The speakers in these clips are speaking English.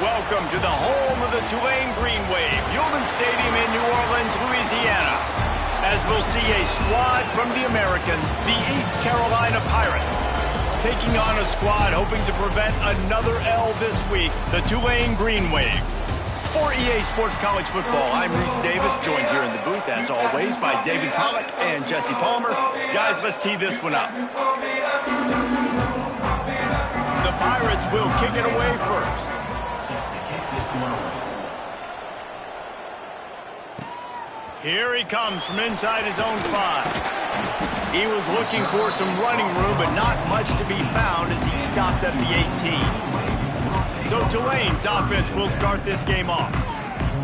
Welcome to the home of the Tulane Green Wave, Yulman Stadium in New Orleans, Louisiana, as we'll see a squad from the American, the East Carolina Pirates, taking on a squad hoping to prevent another L this week, the Tulane Green Wave. For EA Sports College Football, I'm Reese Davis, joined here in the booth, as always, by David Pollack and Jesse Palmer. Guys, let's tee this one up. The Pirates will kick it away first. Here he comes from inside his own 5. He was looking for some running room, but not much to be found as he stopped at the 18. So Tulane's offense will start this game off.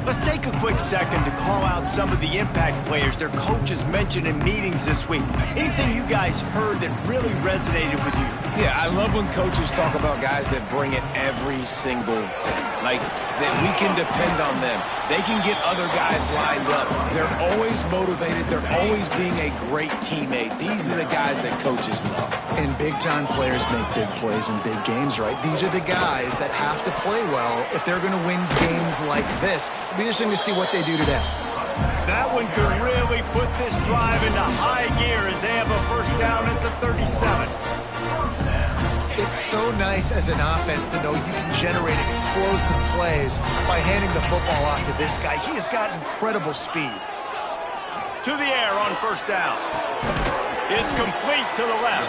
Let's take a quick second to call out some of the impact players their coaches mentioned in meetings this week. Anything you guys heard that really resonated with you? Yeah, I love when coaches talk about guys that bring it every single day. Like, that we can depend on them. They can get other guys lined up. They're always motivated. They're always being a great teammate. These are the guys that coaches love. And big-time players make big plays in big games, right? These are the guys that have to play well if they're going to win games like this. It'll be interesting to see what they do today. That one could really put this drive into high gear as they have a first down at the 37. It's so nice as an offense to know you can generate explosive plays by handing the football off to this guy. He has got incredible speed. To the air on first down. It's complete to the left.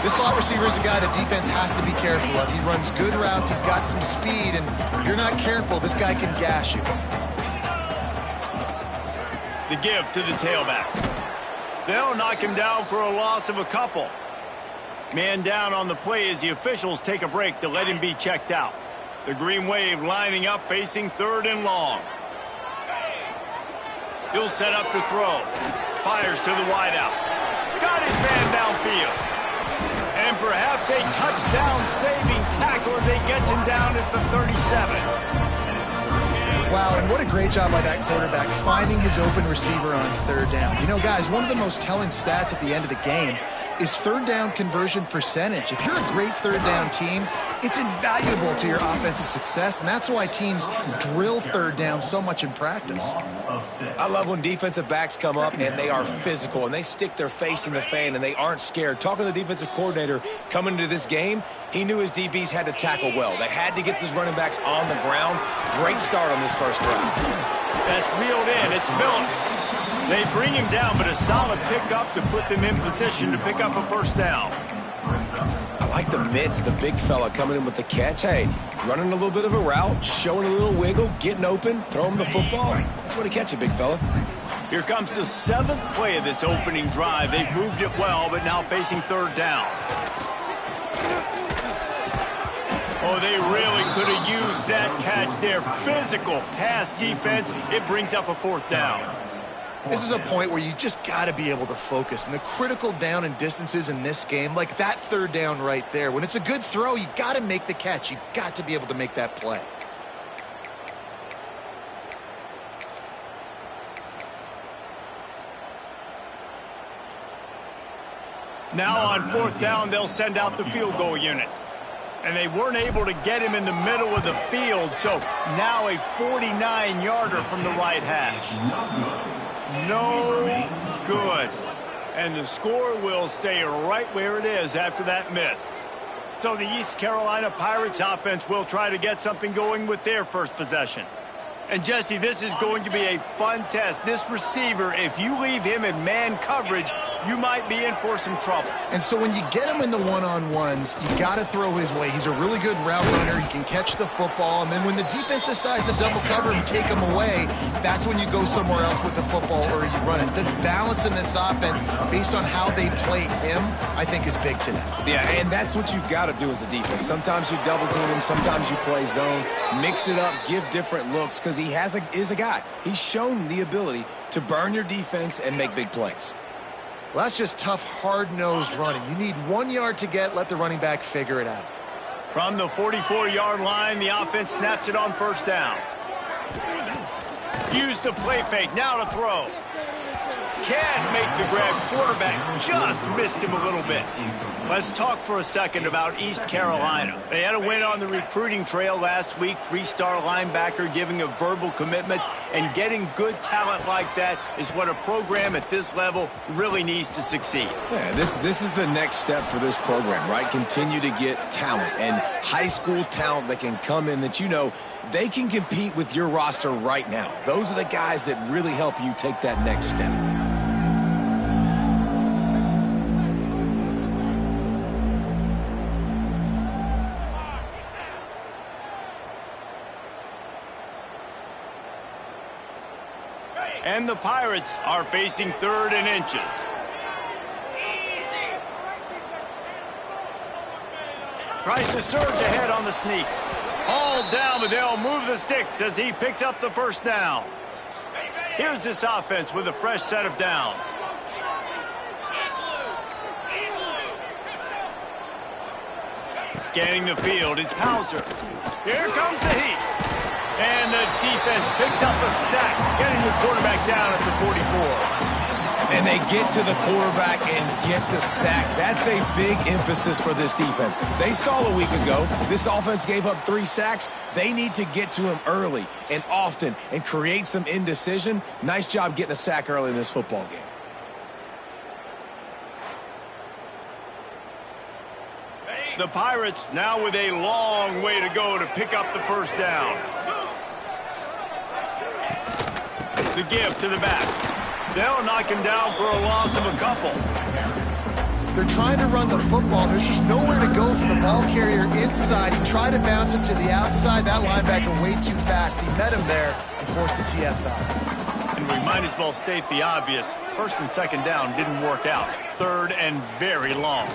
This slot receiver is a guy the defense has to be careful of. He runs good routes. He's got some speed, and if you're not careful, this guy can gash you. The give to the tailback. They'll knock him down for a loss of a couple. Man down on the play as the officials take a break to let him be checked out. The Green Wave lining up facing 3rd and long. He'll set up to throw. Fires to the wideout. Got his man downfield. And perhaps a touchdown-saving tackle as he gets him down at the 37. Wow, and what a great job by that quarterback finding his open receiver on 3rd down. You know, guys, one of the most telling stats at the end of the game is 3rd down conversion percentage. If you're a great 3rd down team, it's invaluable to your offensive success, and that's why teams drill 3rd down so much in practice. I love when defensive backs come up and they are physical and they stick their face in the fan and they aren't scared. Talking to the defensive coordinator coming into this game, he knew his DBs had to tackle well. They had to get these running backs on the ground. Great start on this first drive. That's reeled in. It's Phillips. They bring him down, but a solid pickup to put them in position to pick up a first down. I like the mitts, the big fella coming in with the catch. Hey, running a little bit of a route, showing a little wiggle, getting open, throwing the football. That's what he catch it, big fella. Here comes the 7th play of this opening drive. They've moved it well, but now facing 3rd down. Oh, they really could have used that catch there. Physical pass defense. It brings up a 4th down. This is a point where you just got to be able to focus. And the critical down and distances in this game, like that 3rd down right there, when it's a good throw, you got to make the catch. You've got to be able to make that play. Now on 4th down, they'll send out the field goal unit. And they weren't able to get him in the middle of the field, so now a 49-yarder from the right hash. No good. And the score will stay right where it is after that miss. So the East Carolina Pirates offense will try to get something going with their first possession. And Jesse, this is going to be a fun test. This receiver, if you leave him in man coverage, you might be in for some trouble. And so when you get him in the one-on-ones, you got to throw his way. He's a really good route runner. He can catch the football. And then when the defense decides to double cover and take him away, that's when you go somewhere else with the football or you run it. The balance in this offense, based on how they play him, I think is big today. Yeah, and that's what you've got to do as a defense. Sometimes you double team him. Sometimes you play zone. Mix it up. Give different looks because he is a guy. He's shown the ability to burn your defense and make big plays. Well, that's just tough, hard-nosed running. You need 1 yard to get, let the running back figure it out. From the 44-yard line, the offense snaps it on first down. Use the play fake, now to throw. can't make the grab. Quarterback just missed him a little bit. Let's talk for a second about East Carolina. They had a win on the recruiting trail last week. 3-star linebacker giving a verbal commitment, and getting good talent like that is what a program at this level really needs to succeed. Yeah, this is the next step for this program, right? Continue to get talent and high school talent that can come in that they can compete with your roster right now. Those are the guys that really help you take that next step. And the Pirates are facing 3rd and inches. Tries to surge ahead on the sneak. All down, but they'll move the sticks as he picks up the first down. Here's this offense with a fresh set of downs. Scanning the field, it's Hauser. Here comes the heat. And the defense picks up a sack, getting the quarterback down at the 44. And they get to the quarterback and get the sack. That's a big emphasis for this defense. They saw a week ago, this offense gave up 3 sacks. They need to get to him early and often and create some indecision. Nice job getting a sack early in this football game. The Pirates now with a long way to go to pick up the first down. The give to the back. They'll knock him down for a loss of a couple. They're trying to run the football. There's just nowhere to go for the ball carrier inside. He tried to bounce it to the outside. That linebacker way too fast. He met him there and forced the TFL. And we might as well state the obvious. 1st and 2nd down didn't work out. 3rd and very long.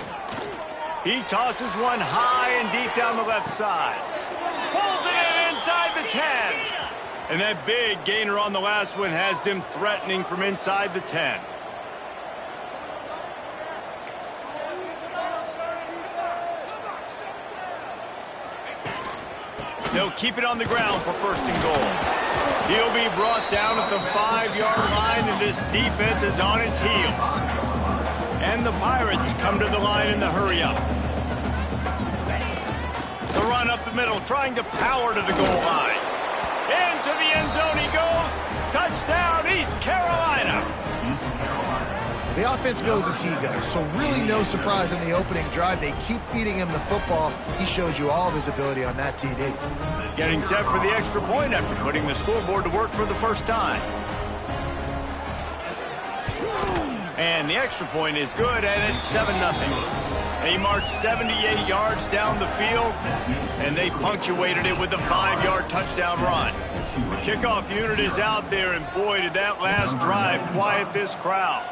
He tosses one high and deep down the left side. Pulls it in inside the 10. And that big gainer on the last one has them threatening from inside the 10. They'll keep it on the ground for 1st and goal. He'll be brought down at the 5-yard line, and this defense is on its heels. And the Pirates come to the line in the hurry-up. The run up the middle, trying to power to the goal line. Into the end zone he goes. Touchdown, East Carolina. The offense goes as he goes, so really no surprise in the opening drive. They keep feeding him the football. He showed you all of his ability on that TD. Getting set for the extra point after putting the scoreboard to work for the first time. And the extra point is good, and it's 7-0. They marched 78 yards down the field, and they punctuated it with a 5-yard touchdown run. The kickoff unit is out there, and boy, did that last drive quiet this crowd.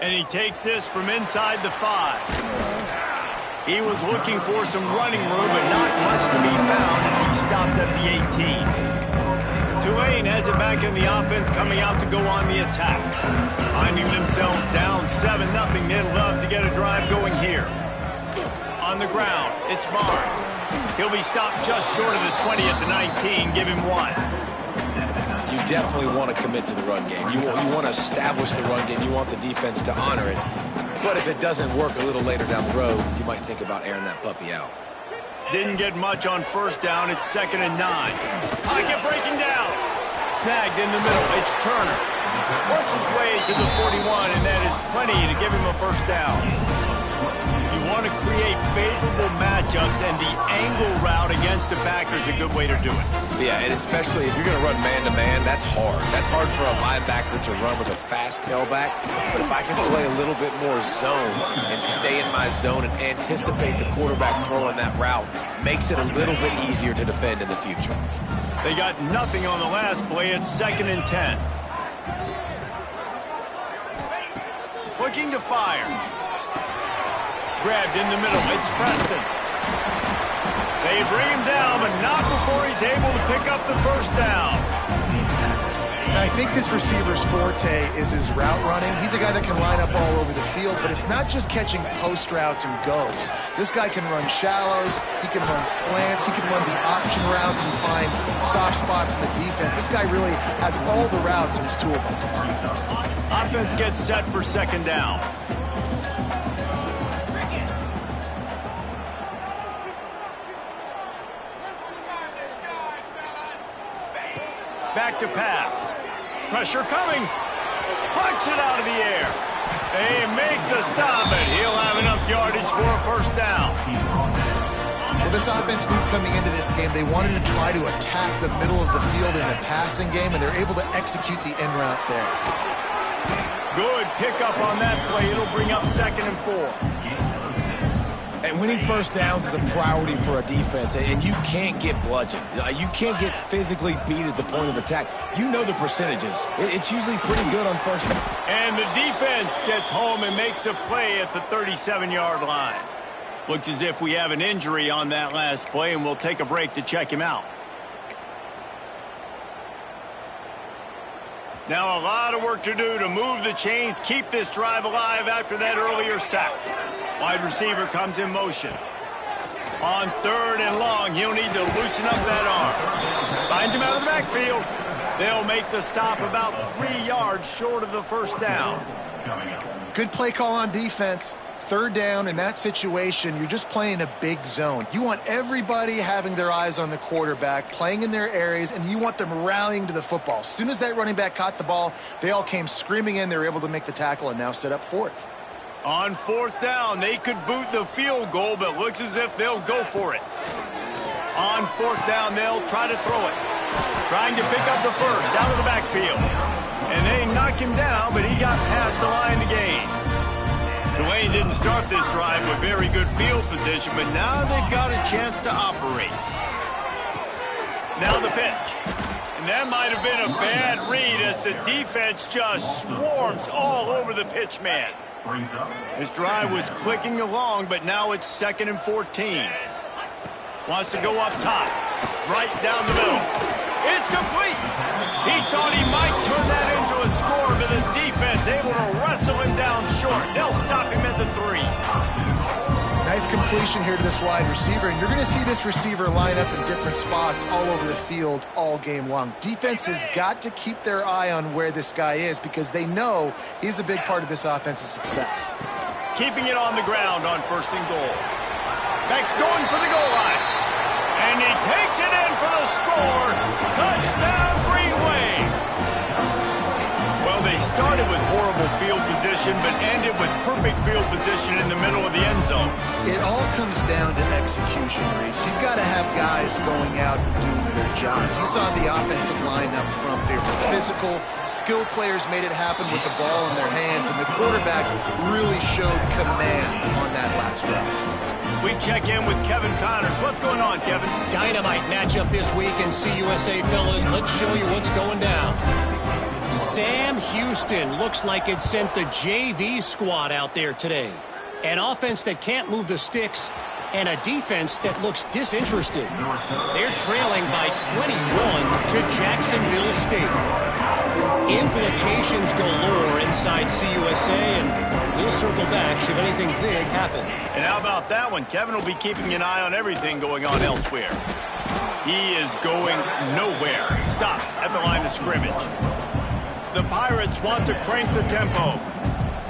And he takes this from inside the 5. He was looking for some running room, but not much to be found as he stopped at the 18. Tulane has it back in the offense, coming out to go on the attack. Finding themselves down 7-0, they'd love to get a drive going here. On the ground, it's Barnes. He'll be stopped just short of the 20 at the 19, give him 1. You definitely want to commit to the run game. You want to establish the run game. You want the defense to honor it. But if it doesn't work a little later down the road, you might think about airing that puppy out. Didn't get much on 1st down. It's 2nd and 9. Pocket breaking down. Snagged in the middle. It's Turner. Works his way to the 41, and that is plenty to give him a 1st down. You want to create favorable matchups, and the angle route against a backer is a good way to do it. Yeah, and especially if you're going to run man-to-man, that's hard. That's hard for a linebacker to run with a fast tailback. But if I can play a little bit more zone and stay in my zone and anticipate the quarterback throwing that route, makes it a little bit easier to defend in the future. They got nothing on the last play. It's 2nd and 10. Looking to fire. Grabbed in the middle. It's Preston. They bring him down, but not before he's able to pick up the 1st down. And I think this receiver's forte is his route running. He's a guy that can line up all over the field, but it's not just catching post routes and goes. This guy can run shallows, he can run slants, he can run the option routes and find soft spots in the defense. This guy really has all the routes in his toolbox. Offense gets set for second down. Back to pass. Pressure coming. Punts it out of the air. They make the stop, and he'll have enough yardage for a first down. Well, this offense knew coming into this game they wanted to try to attack the middle of the field in the passing game, and they're able to execute the in route there. Good pickup on that play. It'll bring up 2nd and 4. And winning first downs is a priority for a defense, and you can't get bludgeoned. You can't get physically beat at the point of attack. You know the percentages. It's usually pretty good on first down. And the defense gets home and makes a play at the 37-yard line. Looks as if we have an injury on that last play, and we'll take a break to check him out. Now a lot of work to do to move the chains, keep this drive alive after that earlier sack. Wide receiver comes in motion. On 3rd and long, he'll need to loosen up that arm. Finds him out of the backfield. They'll make the stop about 3 yards short of the first down. Good play call on defense. 3rd down in that situation, you're just playing a big zone. You want everybody having their eyes on the quarterback, playing in their areas, and you want them rallying to the football. As soon as that running back caught the ball, they all came screaming in. They were able to make the tackle and now set up 4th. On 4th down, they could boot the field goal, but looks as if they'll go for it. On 4th down, they'll try to throw it. Trying to pick up the first out of the backfield. And they knock him down, but he got past the line to gain. Tulane didn't start this drive with very good field position, but now they've got a chance to operate. Now the pitch. And that might have been a bad read as the defense just swarms all over the pitch man. This drive was clicking along, but now it's 2nd and 14. Wants to go up top, right down the middle. It's complete. He thought he might turn that into a score, but the defense able to wrestle him down short. They'll stop him at the 3. Nice completion here to this wide receiver, and you're going to see this receiver line up in different spots all over the field all game long. Defense has got to keep their eye on where this guy is because they know he's a big part of this offense's success. Keeping it on the ground on 1st and goal. Beck's going for the goal line. And he takes it in for the score. Touchdown, Green Wave. Well, they started with horrible field position, but ended with perfect field position in the middle of the end zone. It all comes down to execution, Reese. You've got to have guys going out and doing their jobs. You saw the offensive line up front. They were physical. Skilled players made it happen with the ball in their hands, and the quarterback really showed command on that last drive. We check in with Kevin Connors. What's going on, Kevin? Dynamite matchup this week in CUSA, fellas. Let's show you what's going down. Sam Houston looks like it sent the JV squad out there today. An offense that can't move the sticks and a defense that looks disinterested. They're trailing by 21 to Jacksonville State. Implications galore inside CUSA, and we'll circle back should anything big happen. And how about that one? Kevin will be keeping an eye on everything going on elsewhere. He is going nowhere. Stop at the line of scrimmage. The Pirates want to crank the tempo.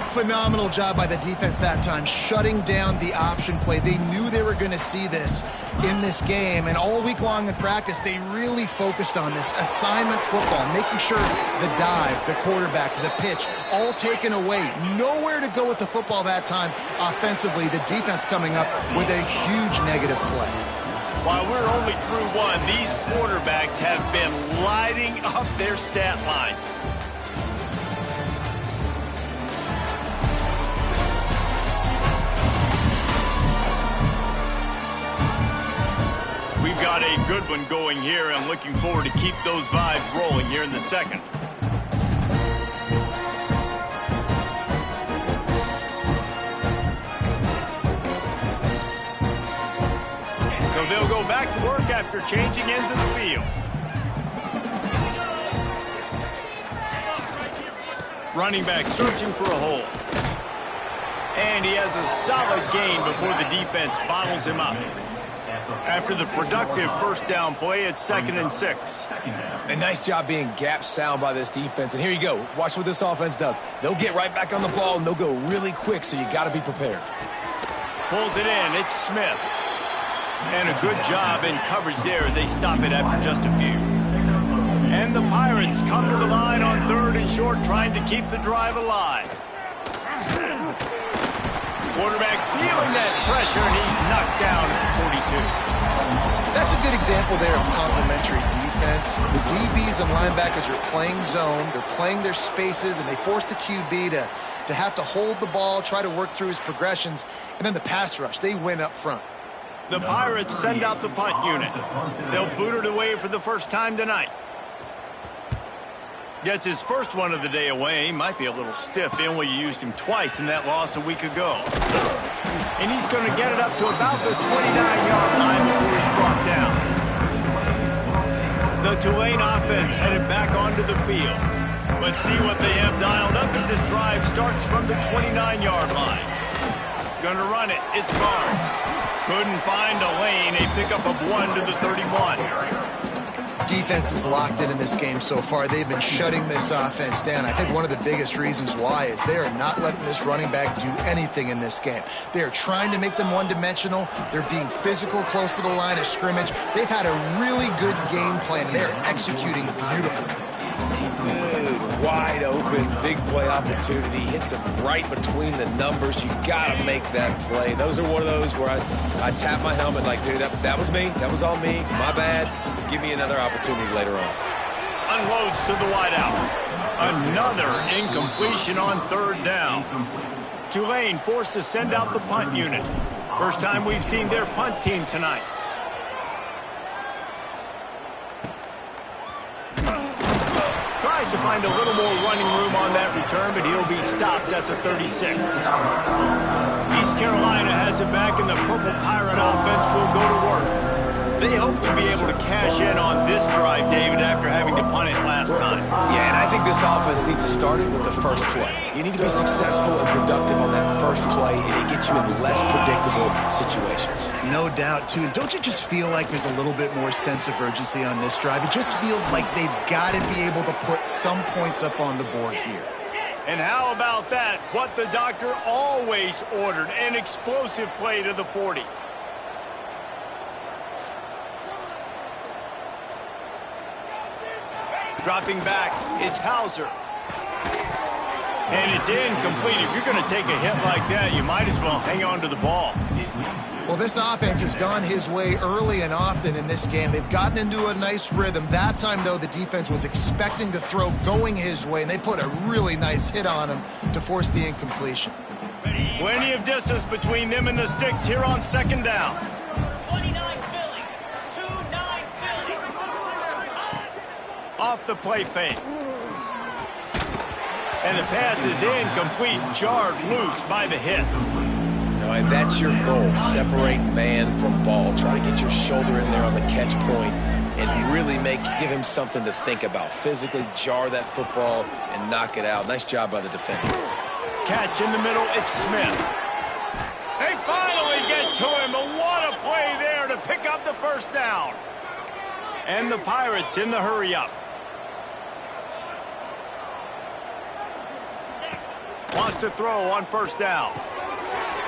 Phenomenal job by the defense that time, shutting down the option play. They knew they were going to see this in this game, and all week long in practice, they really focused on this assignment football, making sure the dive, the quarterback, the pitch, all taken away. Nowhere to go with the football that time offensively. The defense coming up with a huge negative play. While we're only through one, these quarterbacks have been lighting up their stat line. We've got a good one going here. I'm looking forward to keep those vibes rolling here in the second. So they'll go back to work after changing into the field. Running back searching for a hole. And he has a solid gain before the defense bottles him up. After the productive first down play, it's 2nd and 6. A nice job being gap sound by this defense. And here you go. Watch what this offense does. They'll get right back on the ball, and they'll go really quick, so you got to be prepared. Pulls it in. It's Smith. And a good job in coverage there as they stop it after just a few. And the Pirates come to the line on 3rd and short, trying to keep the drive alive. Quarterback feeling that pressure, and he's knocked down at the 42. That's a good example there of complementary defense. The DBs and linebackers are playing zone, they're playing their spaces, and they force the QB to have to hold the ball, try to work through his progressions, and then the pass rush, they win up front. The Pirates send out the punt unit. They'll boot it away for the first time tonight. Gets his first one of the day away. Might be a little stiff. They only used him twice in that loss a week ago. And he's going to get it up to about the 29-yard line before he's brought down. The Tulane offense headed back onto the field. But see what they have dialed up as this drive starts from the 29-yard line. Going to run it. It's Barnes. Couldn't find a lane. A pickup of 1 to the 31. Defense is locked in this game so far. They've been shutting this offense down. I think one of the biggest reasons why is they are not letting this running back do anything in this game. They are trying to make them one-dimensional. They're being physical close to the line of scrimmage. They've had a really good game plan, and they're executing beautifully. Good, wide open, big play opportunity. Hits him right between the numbers. You got to make that play. Those are one of those where I tap my helmet like, dude, that was me. That was all me. My bad. Give me another opportunity later on. Unloads to the wideout. Another incompletion on 3rd down. Tulane forced to send out the punt unit. First time we've seen their punt team tonight. Tries to find a little more running room on that return, but he'll be stopped at the 36. East Carolina has it back, and the Purple Pirate offense will go to work. They hope to be able to cash in on this drive, David, after having to punt it last time. Yeah, and I think this offense needs to start it with the first play. You need to be successful and productive on that first play, and it gets you in less predictable situations. No doubt, too. And don't you just feel like there's a little bit more sense of urgency on this drive? It just feels like they've got to be able to put some points up on the board here. And how about that? What the doctor always ordered, an explosive play to the 40. Dropping back, it's Hauser. And it's incomplete. If you're going to take a hit like that, you might as well hang on to the ball. Well, this offense has gone his way early and often in this game. They've gotten into a nice rhythm. That time, though, the defense was expecting to throw going his way, and they put a really nice hit on him to force the incompletion. Plenty of distance between them and the sticks here on 2nd down. Off the play fake. And the pass is incomplete, jarred loose by the hit. No, and that's your goal. Separate man from ball. Try to get your shoulder in there on the catch point and really give him something to think about. Physically jar that football and knock it out. Nice job by the defender. Catch in the middle, it's Smith. They finally get to him, but what a play there to pick up the first down. And the Pirates in the hurry-up. Wants to throw on 1st down.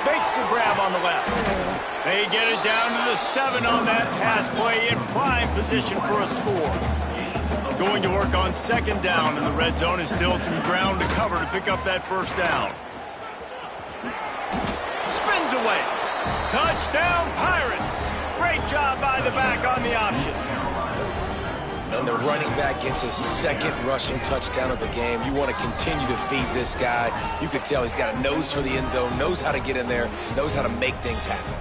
Makes the grab on the left. They get it down to the 7 on that pass play in prime position for a score. Going to work on 2nd down in the red zone is still some ground to cover to pick up that first down. Spins away. Touchdown Pirates. Great job by the back on the option. And the running back gets his 2nd rushing touchdown of the game. You want to continue to feed this guy. You could tell he's got a nose for the end zone, knows how to get in there, knows how to make things happen.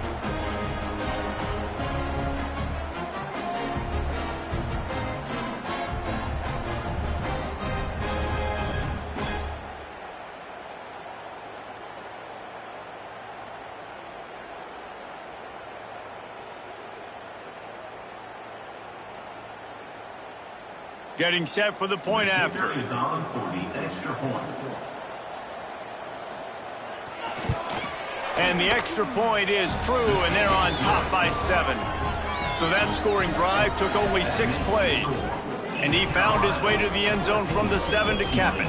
Getting set for the point after. Is on for the extra point. And the extra point is true, and they're on top by 7. So that scoring drive took only 6 plays. And he found his way to the end zone from the 7 to cap it.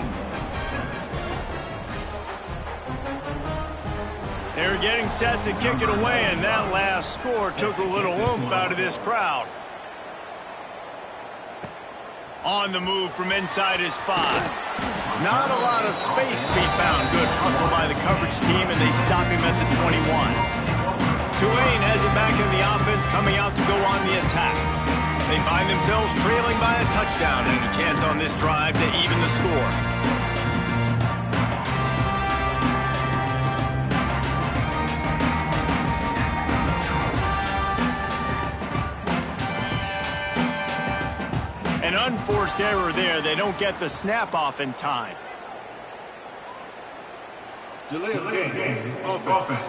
They're getting set to kick it away, and that last score took a little oomph out of this crowd. On the move from inside his 5. Not a lot of space to be found. Good hustle by the coverage team, and they stop him at the 21. Tulane has it back in the offense, coming out to go on the attack. They find themselves trailing by a touchdown and a chance on this drive to even the score. An unforced error there. They don't get the snap off in time. Delay of game. Offense.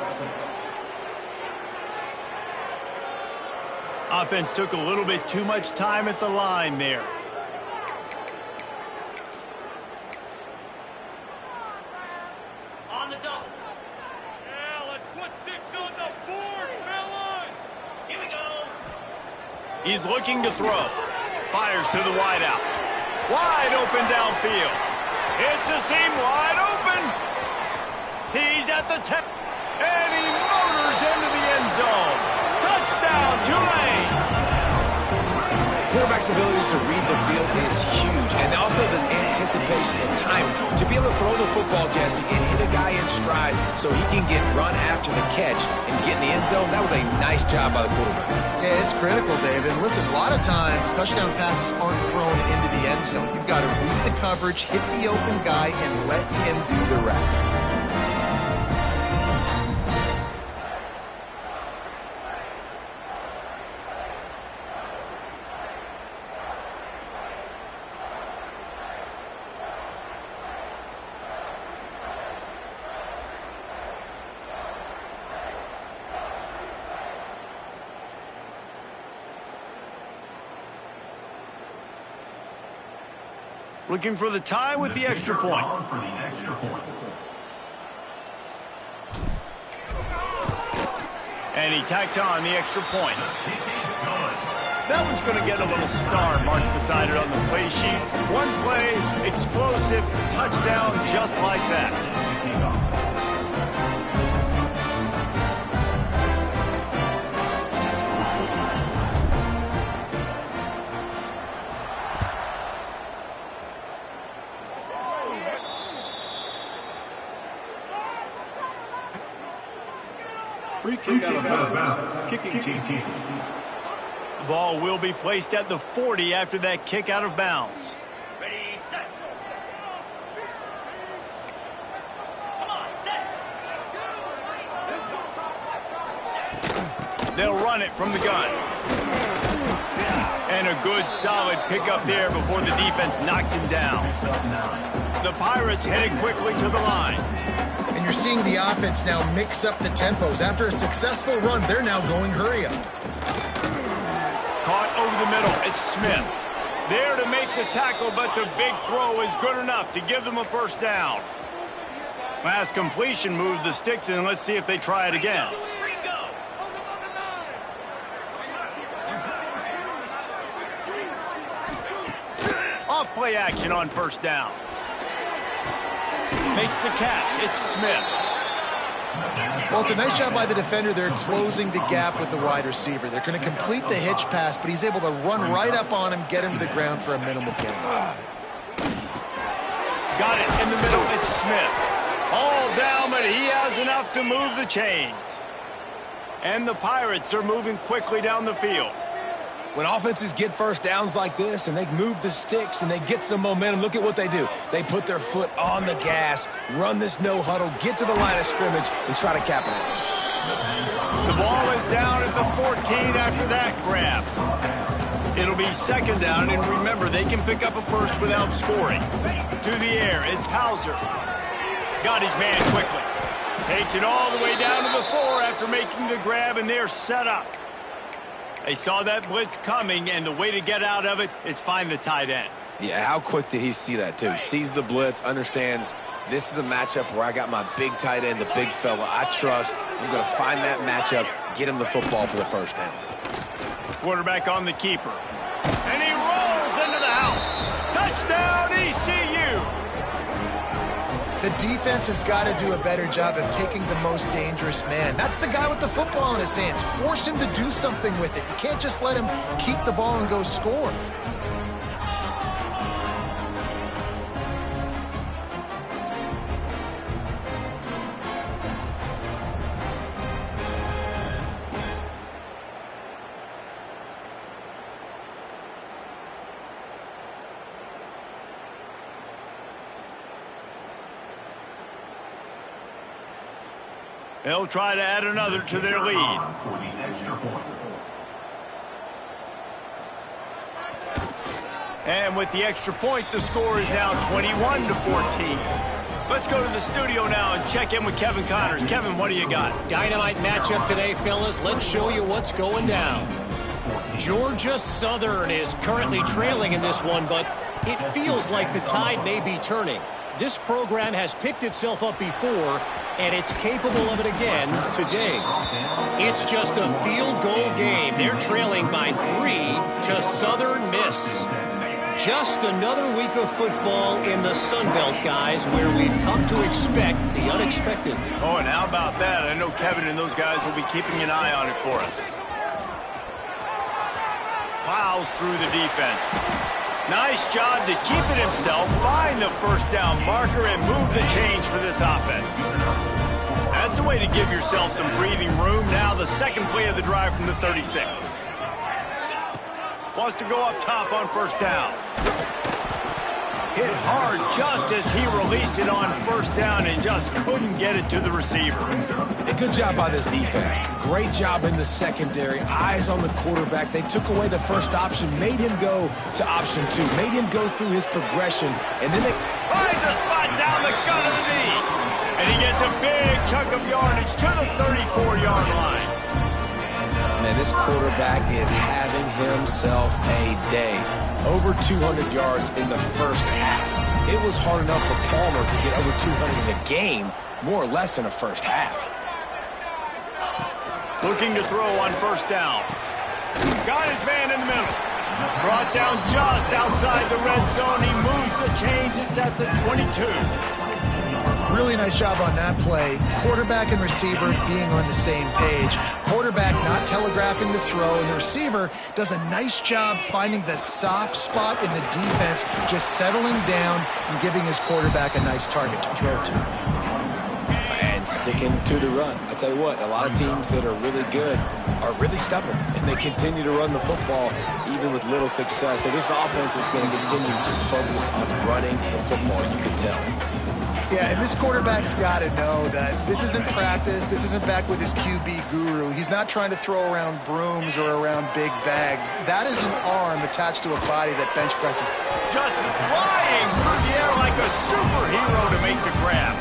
Offense took a little bit too much time at the line there. On the double. Yeah, let's put 6 on the board, fellas. Here we go. He's looking to throw. Fires to the wideout. Wide open downfield. It's a seam wide open. He's at the 10. And he motors into the end zone. Touchdown, Tulane. Quarterback's abilities to read the field is huge. And also the anticipation and time to be able to throw the football, Jesse, and hit a guy in stride so he can get run after the catch and get in the end zone. That was a nice job by the quarterback. Yeah, it's critical, David. And listen, a lot of times touchdown passes aren't thrown into the end zone. You've got to read the coverage, hit the open guy, and let him do the rest. Looking for the tie with the extra point. For the extra point. And he tacked on the extra point. That one's going to get a little star marked beside it on the play sheet. One play, explosive, touchdown, just like that. Free kick out of bounds. Kicking team. The ball will be placed at the 40 after that kick out of bounds. Ready, set. Come on, set. They'll run it from the gun. And a good, solid pickup there before the defense knocks him down. The Pirates headed quickly to the line. And you're seeing the offense now mix up the tempos. After a successful run, they're now going hurry up. Caught over the middle. It's Smith. There to make the tackle, but the big throw is good enough to give them a first down. Last completion moved the sticks, and let's see if they try it again. Off play action on first down. Makes the catch. It's Smith. Well, it's a nice job by the defender. They're closing the gap with the wide receiver. They're going to complete the hitch pass, but he's able to run right up on him, get him to the ground for a minimal gain. Got it in the middle. It's Smith. All down, but he has enough to move the chains. And the Pirates are moving quickly down the field. When offenses get first downs like this and they move the sticks and they get some momentum, look at what they do. They put their foot on the gas, run this no huddle, get to the line of scrimmage, and try to capitalize. The ball is down at the 14 after that grab. It'll be second down, and remember, they can pick up a first without scoring. To the air, it's Hauser. Got his man quickly. Takes it all the way down to the 4 after making the grab, and they're set up. They saw that blitz coming, and the way to get out of it is find the tight end. Yeah, how quick did he see that, too? Sees the blitz, understands this is a matchup where I got my big tight end, the big fella I trust. I'm going to find that matchup, get him the football for the first down. Quarterback on the keeper. And he rolls into the house. Touchdown, ECU! The defense has got to do a better job of taking the most dangerous man. That's the guy with the football in his hands. Force him to do something with it. You can't just let him keep the ball and go score. They'll try to add another to their lead. For the extra point. And with the extra point, the score is now 21-14. Let's go to the studio now and check in with Kevin Connors. Kevin, what do you got? Dynamite matchup today, fellas. Let's show you what's going down. Georgia Southern is currently trailing in this one, but it feels like the tide may be turning. This program has picked itself up before, and it's capable of it again today. It's just a field goal game. They're trailing by 3 to Southern Miss. Just another week of football in the Sun Belt, guys, where we've come to expect the unexpected. Oh, and how about that? I know Kevin and those guys will be keeping an eye on it for us. Plows through the defense. Nice job to keep it himself, find the first down marker, and move the change for this offense. That's a way to give yourself some breathing room. Now the second play of the drive from the 36. Wants to go up top on first down. Hit hard just as he released it on first down and just couldn't get it to the receiver. A good job by this defense. Great job in the secondary. Eyes on the quarterback. They took away the first option, made him go to option 2, made him go through his progression, and then they finds a spot down the gun of the knee. And he gets a big chunk of yardage to the 34-yard line. Man, this quarterback is having himself a day. Over 200 yards in the first half. It was hard enough for Palmer to get over 200 in a game, more or less in a first half. Looking to throw on first down. Got his man in the middle. Brought down just outside the red zone. He moves the chains. It's at the 22. Really nice job on that play. Quarterback and receiver being on the same page. Quarterback not telegraphing the throw, and the receiver does a nice job finding the soft spot in the defense, just settling down and giving his quarterback a nice target to throw to. And sticking to the run. I tell you what, a lot of teams that are really good are really stubborn, and they continue to run the football even with little success. So this offense is going to continue to focus on running the football, you can tell. Yeah, and this quarterback's got to know that this isn't practice. This isn't back with his QB guru. He's not trying to throw around brooms or around big bags. That is an arm attached to a body that bench presses. Just flying through the air like a superhero to make the grab.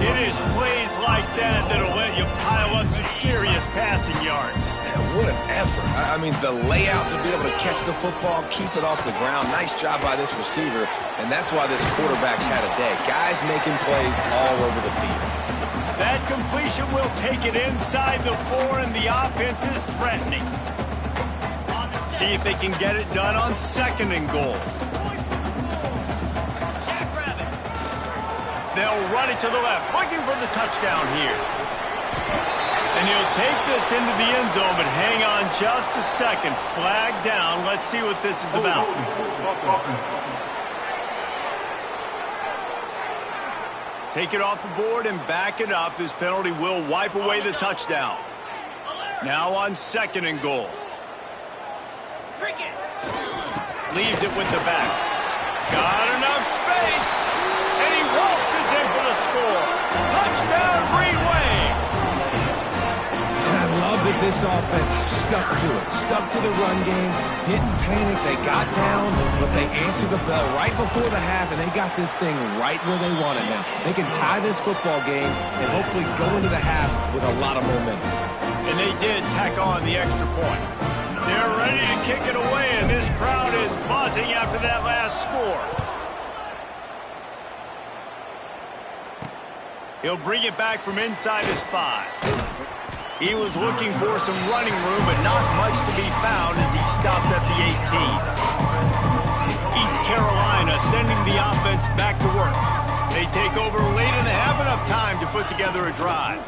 It is plays like that that'll let you pile up some serious passing yards. Man, what an effort. I mean, the layout to be able to catch the football, keep it off the ground. Nice job by this receiver, and that's why this quarterback's had a day. Guys making plays all over the field. That completion will take it inside the 4, and the offense is threatening. See if they can get it done on second and goal. They'll run it to the left, looking for the touchdown here. And he'll take this into the end zone, but hang on just a second. Flag down. Let's see what this is about. Take it off the board and back it up. This penalty will wipe away the touchdown. Now on second and goal. Leaves it with the back. Got enough space. And he waltzes in for the score. Touchdown, Green Wave. And I love that this offense stuck to it. Stuck to the run game. Didn't panic. They got down, but they answered the bell right before the half, and they got this thing right where they want it now. They can tie this football game and hopefully go into the half with a lot of momentum. And they did tack on the extra point. They're ready to kick it away, and this crowd is buzzing after that last score. He'll bring it back from inside his 5. He was looking for some running room, but not much to be found as he stopped at the 18. East Carolina sending the offense back to work. They take over late and have enough time to put together a drive.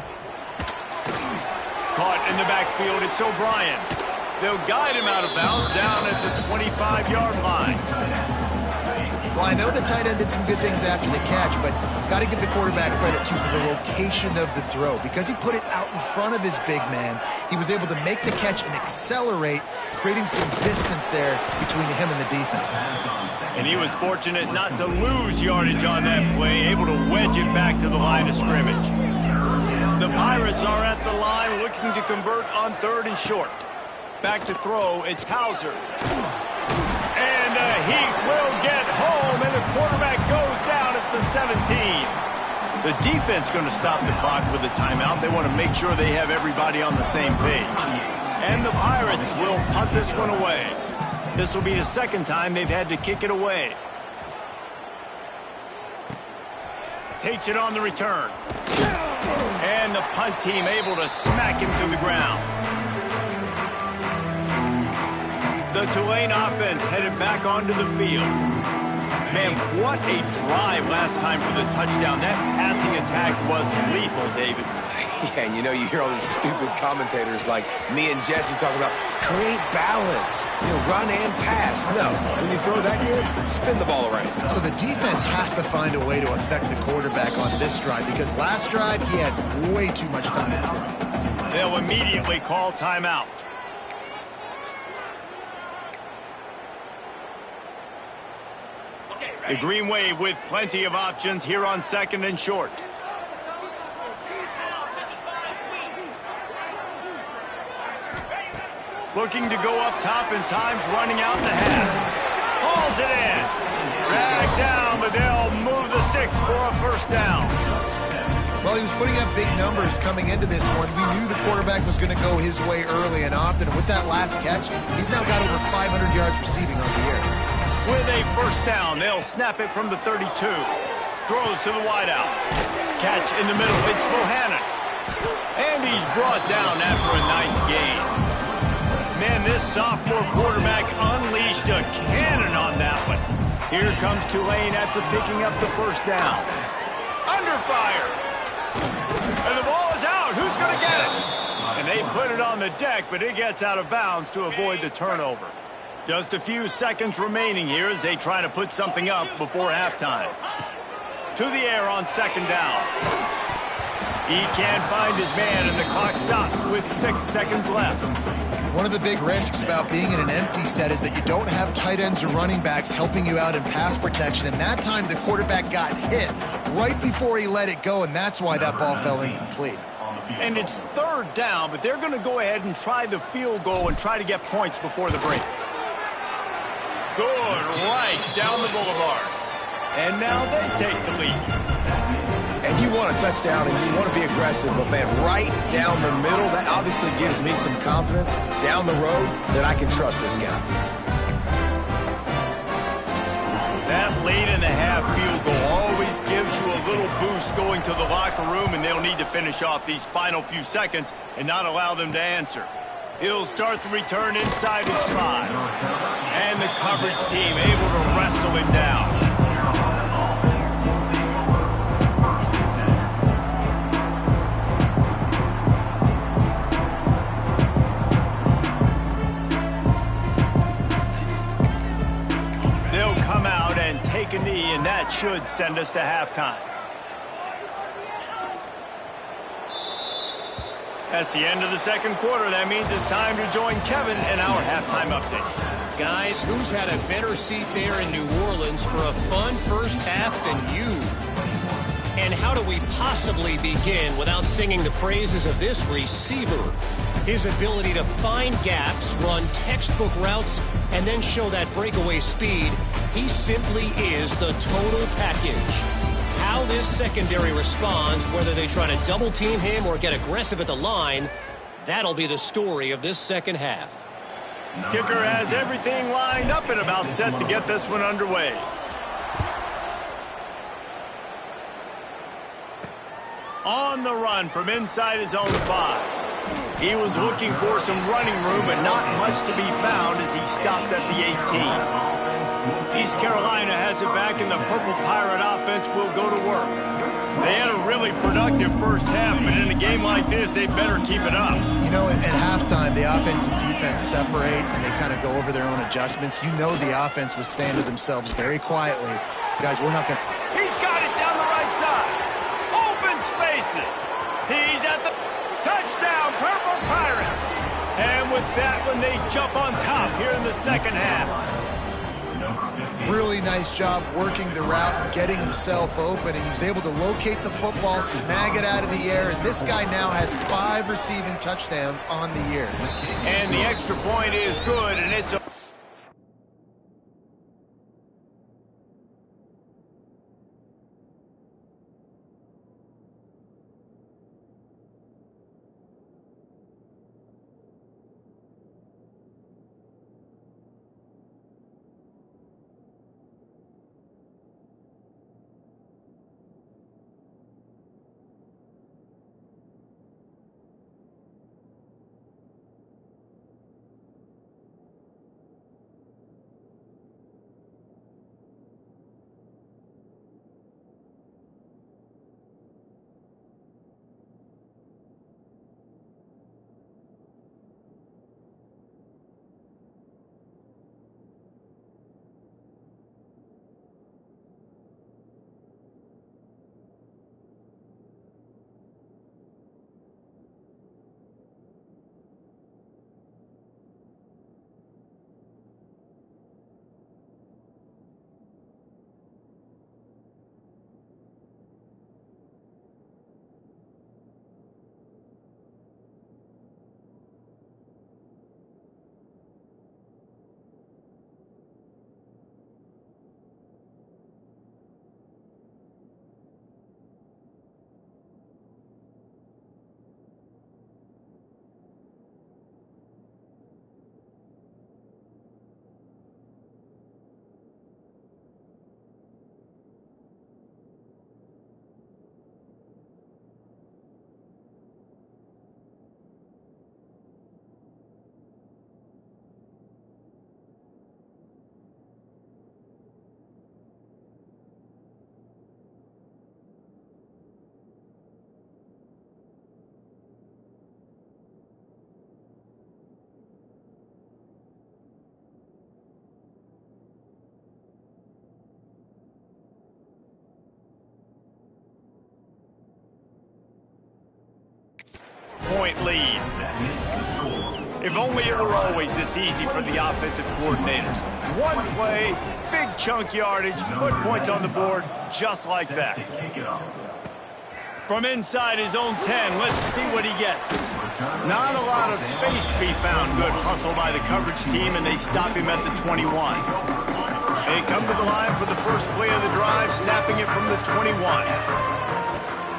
Caught in the backfield, it's O'Brien. They'll guide him out of bounds down at the 25-yard line. Well, I know the tight end did some good things after the catch, but got to give the quarterback credit to the location of the throw. Because he put it out in front of his big man, he was able to make the catch and accelerate, creating some distance there between him and the defense. And he was fortunate not to lose yardage on that play, able to wedge it back to the line of scrimmage. The Pirates are at the line looking to convert on 3rd and short. Back to throw, it's Hauser. And he will get home, and the quarterback goes down at the 17. The defense going to stop the clock with a timeout. They want to make sure they have everybody on the same page. And the Pirates will punt this one away. This will be the second time they've had to kick it away. Takes it on the return. And the punt team able to smack him to the ground. The Tulane offense headed back onto the field. Man, what a drive last time for the touchdown. That passing attack was lethal, David. Yeah, and you know, you hear all these stupid commentators like me and Jesse talking about create balance, run and pass. No, when you throw that good, spin the ball around. So the defense has to find a way to affect the quarterback on this drive, because last drive he had way too much time to throw. They'll immediately call timeout. The Green Wave with plenty of options here on 2nd and short. Looking to go up top, and time's running out in the half. Hauls it in. Dragged down, but they'll move the sticks for a 1st down. Well, he was putting up big numbers coming into this one. We knew the quarterback was going to go his way early and often. And with that last catch, he's now got over 500 yards receiving on the year. With a 1st down, they'll snap it from the 32. Throws to the wideout. Catch in the middle, it's Bohannon. And he's brought down after a nice gain. Man, this sophomore quarterback unleashed a cannon on that one. Here comes Tulane after picking up the 1st down. Under fire. And the ball is out. Who's going to get it? And they put it on the deck, but it gets out of bounds to avoid the turnover. Just a few seconds remaining here as they try to put something up before halftime. To the air on 2nd down. He can't find his man, and the clock stops with 6 seconds left. One of the big risks about being in an empty set is that you don't have tight ends or running backs helping you out in pass protection. And that time the quarterback got hit right before he let it go, and that's why that ball fell incomplete. And it's 3rd down, but they're going to go ahead and try the field goal and try to get points before the break. Good, right down the boulevard. And now they take the lead. And you want a touchdown and you want to be aggressive, but man, right down the middle, that obviously gives me some confidence down the road that I can trust this guy. That late in the half field goal always gives you a little boost going to the locker room, and they'll need to finish off these final few seconds and not allow them to answer. He'll start the return inside his 5. And the coverage team able to wrestle him down. They'll come out and take a knee, and that should send us to halftime. That's the end of the 2nd quarter. That means it's time to join Kevin in our halftime update. Guys, who's had a better seat there in New Orleans for a fun 1st half than you? And how do we possibly begin without singing the praises of this receiver? His ability to find gaps, run textbook routes, and then show that breakaway speed. He simply is the total package. How this secondary responds, whether they try to double-team him or get aggressive at the line, that'll be the story of this 2nd half. Kicker has everything lined up and about set to get this one underway. On the run from inside his own 5. He was looking for some running room, but not much to be found as he stopped at the 18. East Carolina has it back, and the Purple Pirate offense will go to work. They had a really productive first half, but in a game like this, they better keep it up. You know, at halftime, the offense and defense separate, and they kind of go over their own adjustments. You know the offense was saying to themselves very quietly, guys, we're not going to... He's got it down the right side. Open spaces. He's at the touchdown, Purple Pirates. And with that one, they jump on top here in the second half. Really nice job working the route and getting himself open, and he was able to locate the football, snag it out of the air, and this guy now has 5 receiving touchdowns on the year. And the extra point is good, and it's a... point lead. If only it were always this easy for the offensive coordinators. One play, big chunk yardage, put points on the board just like that. From inside his own 10, let's see what he gets. Not a lot of space to be found. Good hustle by the coverage team, and they stop him at the 21. They come to the line for the first play of the drive, snapping it from the 21.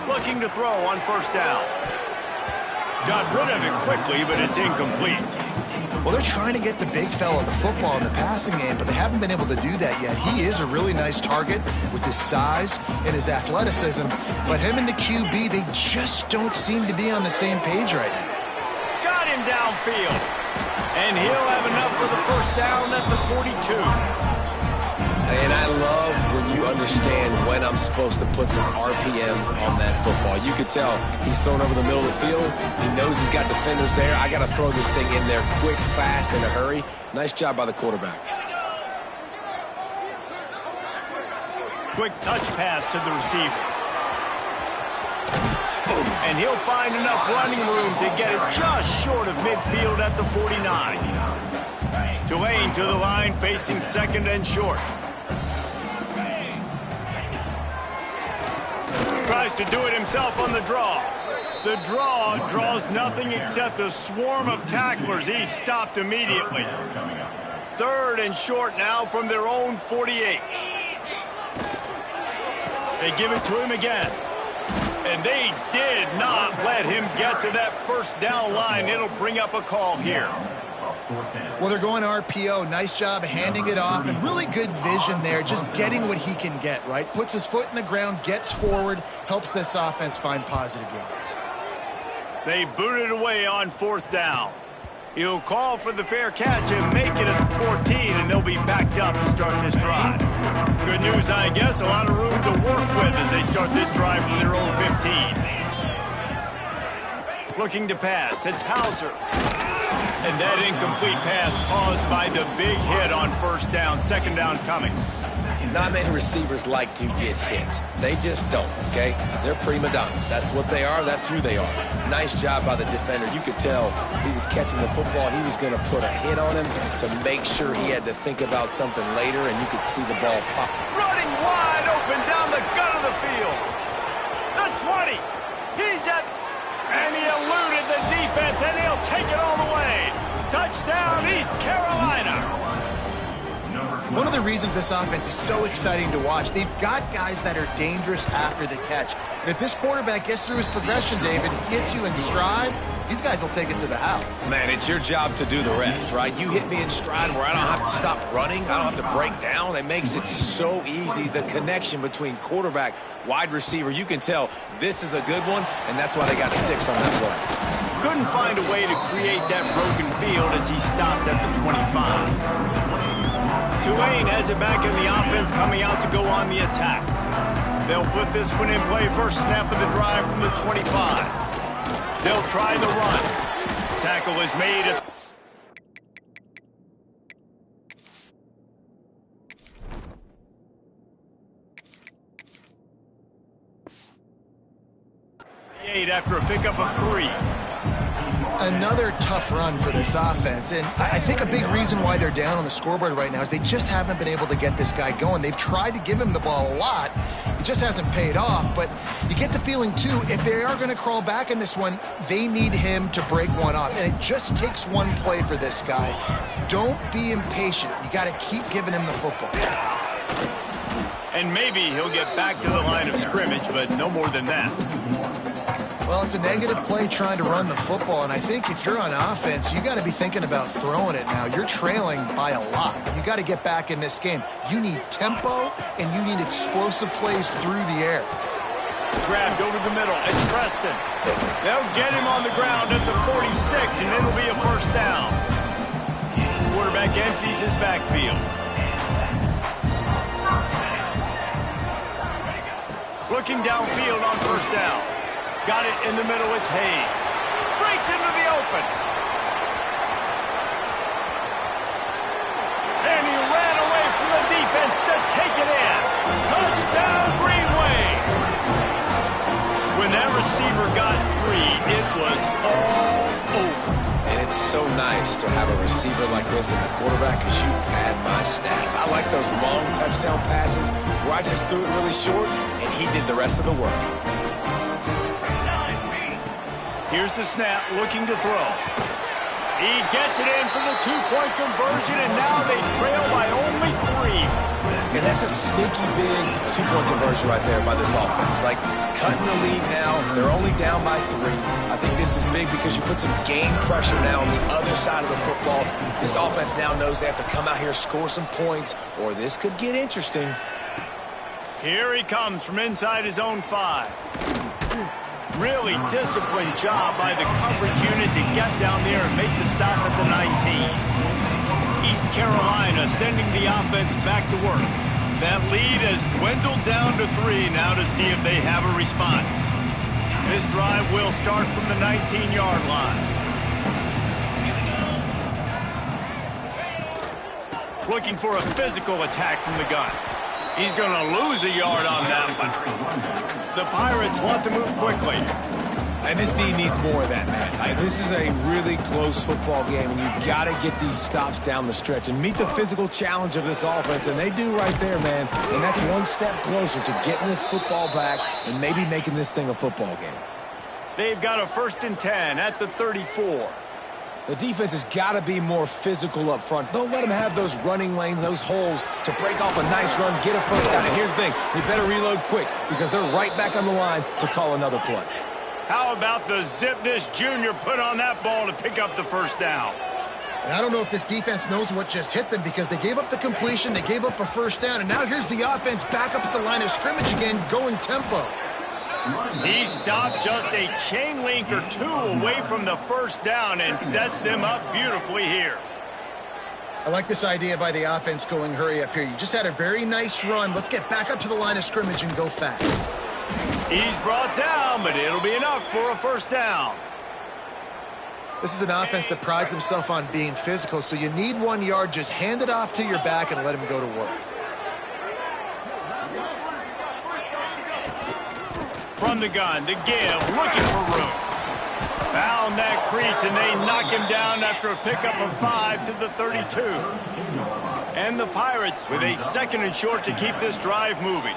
Looking to throw on first down. Got rid of it quickly, but it's incomplete. Well, they're trying to get the big fella the football in the passing game, but they haven't been able to do that yet. He is a really nice target with his size and his athleticism, but him and the QB, they just don't seem to be on the same page right now. Got him downfield. And he'll have enough for the first down at the 42. And I love when you understand when I'm supposed to put some RPMs on that football. You could tell he's thrown over the middle of the field. He knows he's got defenders there. I got to throw this thing in there quick, fast, in a hurry. Nice job by the quarterback. Quick touch pass to the receiver. And he'll find enough running room to get it just short of midfield at the 49. Tulane to the line, facing second and short. Tries to do it himself on the draw. The draw draws nothing except a swarm of tacklers. He's stopped immediately. Third and short now from their own 48. They give it to him again. And they did not let him get to that first down line. It'll bring up a call here. Well, they're going RPO. Nice job handing it off, and really good vision there, just getting what he can get, right? Puts his foot in the ground, gets forward, helps this offense find positive yards. They boot it away on 4th down. He'll call for the fair catch and make it at the 14, and they'll be backed up to start this drive. Good news, I guess, a lot of room to work with as they start this drive from their own 15. Looking to pass, it's Hauser. And that incomplete pass caused by the big hit on 1st down, 2nd down coming. Not many receivers like to get hit. They just don't, okay? They're prima donnas. That's what they are. That's who they are. Nice job by the defender. You could tell he was catching the football. He was going to put a hit on him to make sure he had to think about something later, and you could see the ball pop. Running wide open down the gut of the field. The 20. He's at... And he eluded the defense, and he'll take it all the way. Touchdown, East Carolina. One of the reasons this offense is so exciting to watch, they've got guys that are dangerous after the catch. And if this quarterback gets through his progression, David, hits you in stride, these guys will take it to the house. Man, it's your job to do the rest, right? You hit me in stride where I don't have to stop running. I don't have to break down. It makes it so easy. The connection between quarterback, wide receiver, you can tell this is a good one, and that's why they got 6 on that play. Couldn't find a way to create that broken field as he stopped at the 25. Tulane has it back in the offense, coming out to go on the attack. They'll put this one in play, first snap of the drive from the 25. They'll try the run. Tackle is made. After a pickup of 3. Another tough run for this offense, and I think a big reason why they're down on the scoreboard right now is they just haven't been able to get this guy going. They've tried to give him the ball a lot. It just hasn't paid off, but you get the feeling, too, if they are going to crawl back in this one, they need him to break one off, and it just takes one play for this guy. Don't be impatient. You got to keep giving him the football. And maybe he'll get back to the line of scrimmage, but no more than that. Well, it's a negative play trying to run the football, and I think if you're on offense, you got to be thinking about throwing it now. You're trailing by a lot. You got to get back in this game. You need tempo, and you need explosive plays through the air. Grabbed over the middle. It's Preston. They'll get him on the ground at the 46, and it'll be a first down. Quarterback empties his backfield. Looking downfield on first down. Got it in the middle, it's Hayes. Breaks into the open. And he ran away from the defense to take it in. Touchdown, Green Bay. When that receiver got 3, it was all over. And it's so nice to have a receiver like this as a quarterback because you pad my stats. I like those long touchdown passes where I just threw it really short and he did the rest of the work. Here's the snap, looking to throw. He gets it in for the 2-point conversion, and now they trail by only 3. And that's a sneaky big 2-point conversion right there by this offense. Like, cutting the lead now, they're only down by 3. I think this is big because you put some game pressure now on the other side of the football. This offense now knows they have to come out here, score some points, or this could get interesting. Here he comes from inside his own 5. Really disciplined job by the coverage unit to get down there and make the stop at the 19. East Carolina sending the offense back to work. That lead has dwindled down to 3 now to see if they have a response. This drive will start from the 19-yard line. Looking for a physical attack from the gun. He's going to lose a yard on that one. The Pirates want to move quickly. And this team needs more of that, man. This is a really close football game, and you've got to get these stops down the stretch and meet the physical challenge of this offense, and they do right there, man. And that's one step closer to getting this football back and maybe making this thing a football game. They've got a 1st and 10 at the 34. The defense has got to be more physical up front. Don't let them have those running lanes, those holes to break off a nice run, get a first down. And here's the thing, you better reload quick because they're right back on the line to call another play. How about the zip this junior put on that ball to pick up the first down? And I don't know if this defense knows what just hit them because they gave up the completion, they gave up a first down, and now here's the offense back up at the line of scrimmage again, going tempo. He stopped just a chain link or two away from the first down and sets them up beautifully here. I like this idea by the offense going hurry up here. You just had a very nice run. Let's get back up to the line of scrimmage and go fast. He's brought down, but it'll be enough for a first down. This is an offense that prides himself on being physical, so you need 1 yard. Just hand it off to your back and let him go to work. From the gun, to give, looking for room. Found that crease, and they knock him down after a pickup of 5 to the 32. And the Pirates with a 2nd and short to keep this drive moving.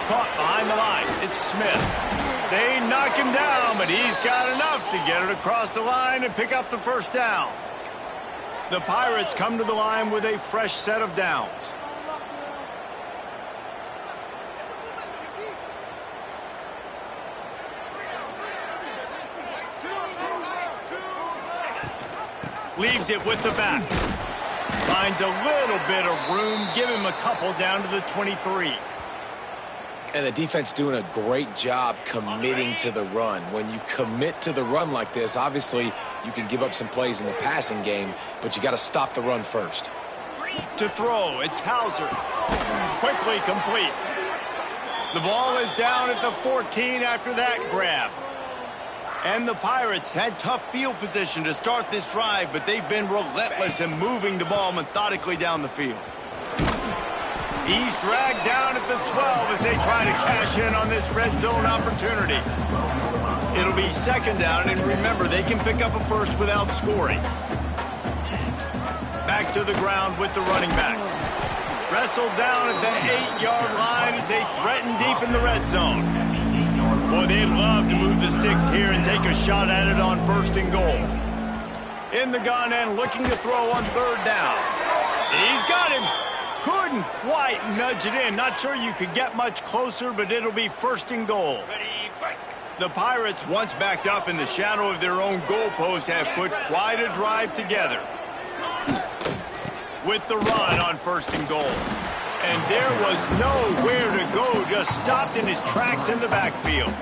Caught behind the line. It's Smith. They knock him down, but he's got enough to get it across the line and pick up the first down. The Pirates come to the line with a fresh set of downs. Leaves it with the back. Finds a little bit of room. Give him a couple down to the 23. And the defense doing a great job committing to the run. When you commit to the run like this, obviously you can give up some plays in the passing game, but you got to stop the run first. To throw, it's Hauser. Quickly complete. The ball is down at the 14 after that grab. And the Pirates had tough field position to start this drive, but they've been relentless in moving the ball methodically down the field. He's dragged down at the 12 as they try to cash in on this red zone opportunity. It'll be 2nd down, and remember, they can pick up a first without scoring. Back to the ground with the running back. Wrestled down at the 8-yard line as they threaten deep in the red zone. Boy, they'd love to move the sticks here and take a shot at it on 1st and goal. In the gun and looking to throw on 3rd down. He's got him. Couldn't quite nudge it in. Not sure you could get much closer, but it'll be 1st and goal. The Pirates, once backed up in the shadow of their own goalpost, have put quite a drive together. With the run on 1st and goal. And there was nowhere to go, just stopped in his tracks in the backfield.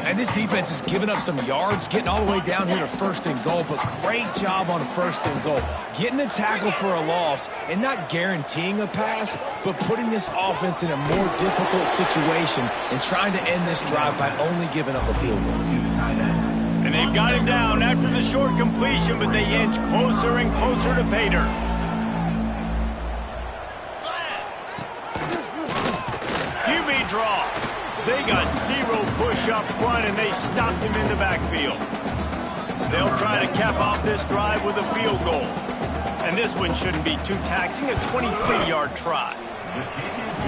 And this defense has given up some yards, getting all the way down here to 1st and goal, but great job on 1st and goal. Getting a tackle for a loss and not guaranteeing a pass, but putting this offense in a more difficult situation and trying to end this drive by only giving up a field goal. And they've got him down after the short completion, but they inch closer and closer to pay dirt. QB draw. They got 0 push up front, and they stopped him in the backfield. They'll try to cap off this drive with a field goal. And this one shouldn't be too taxing, a 23-yard try.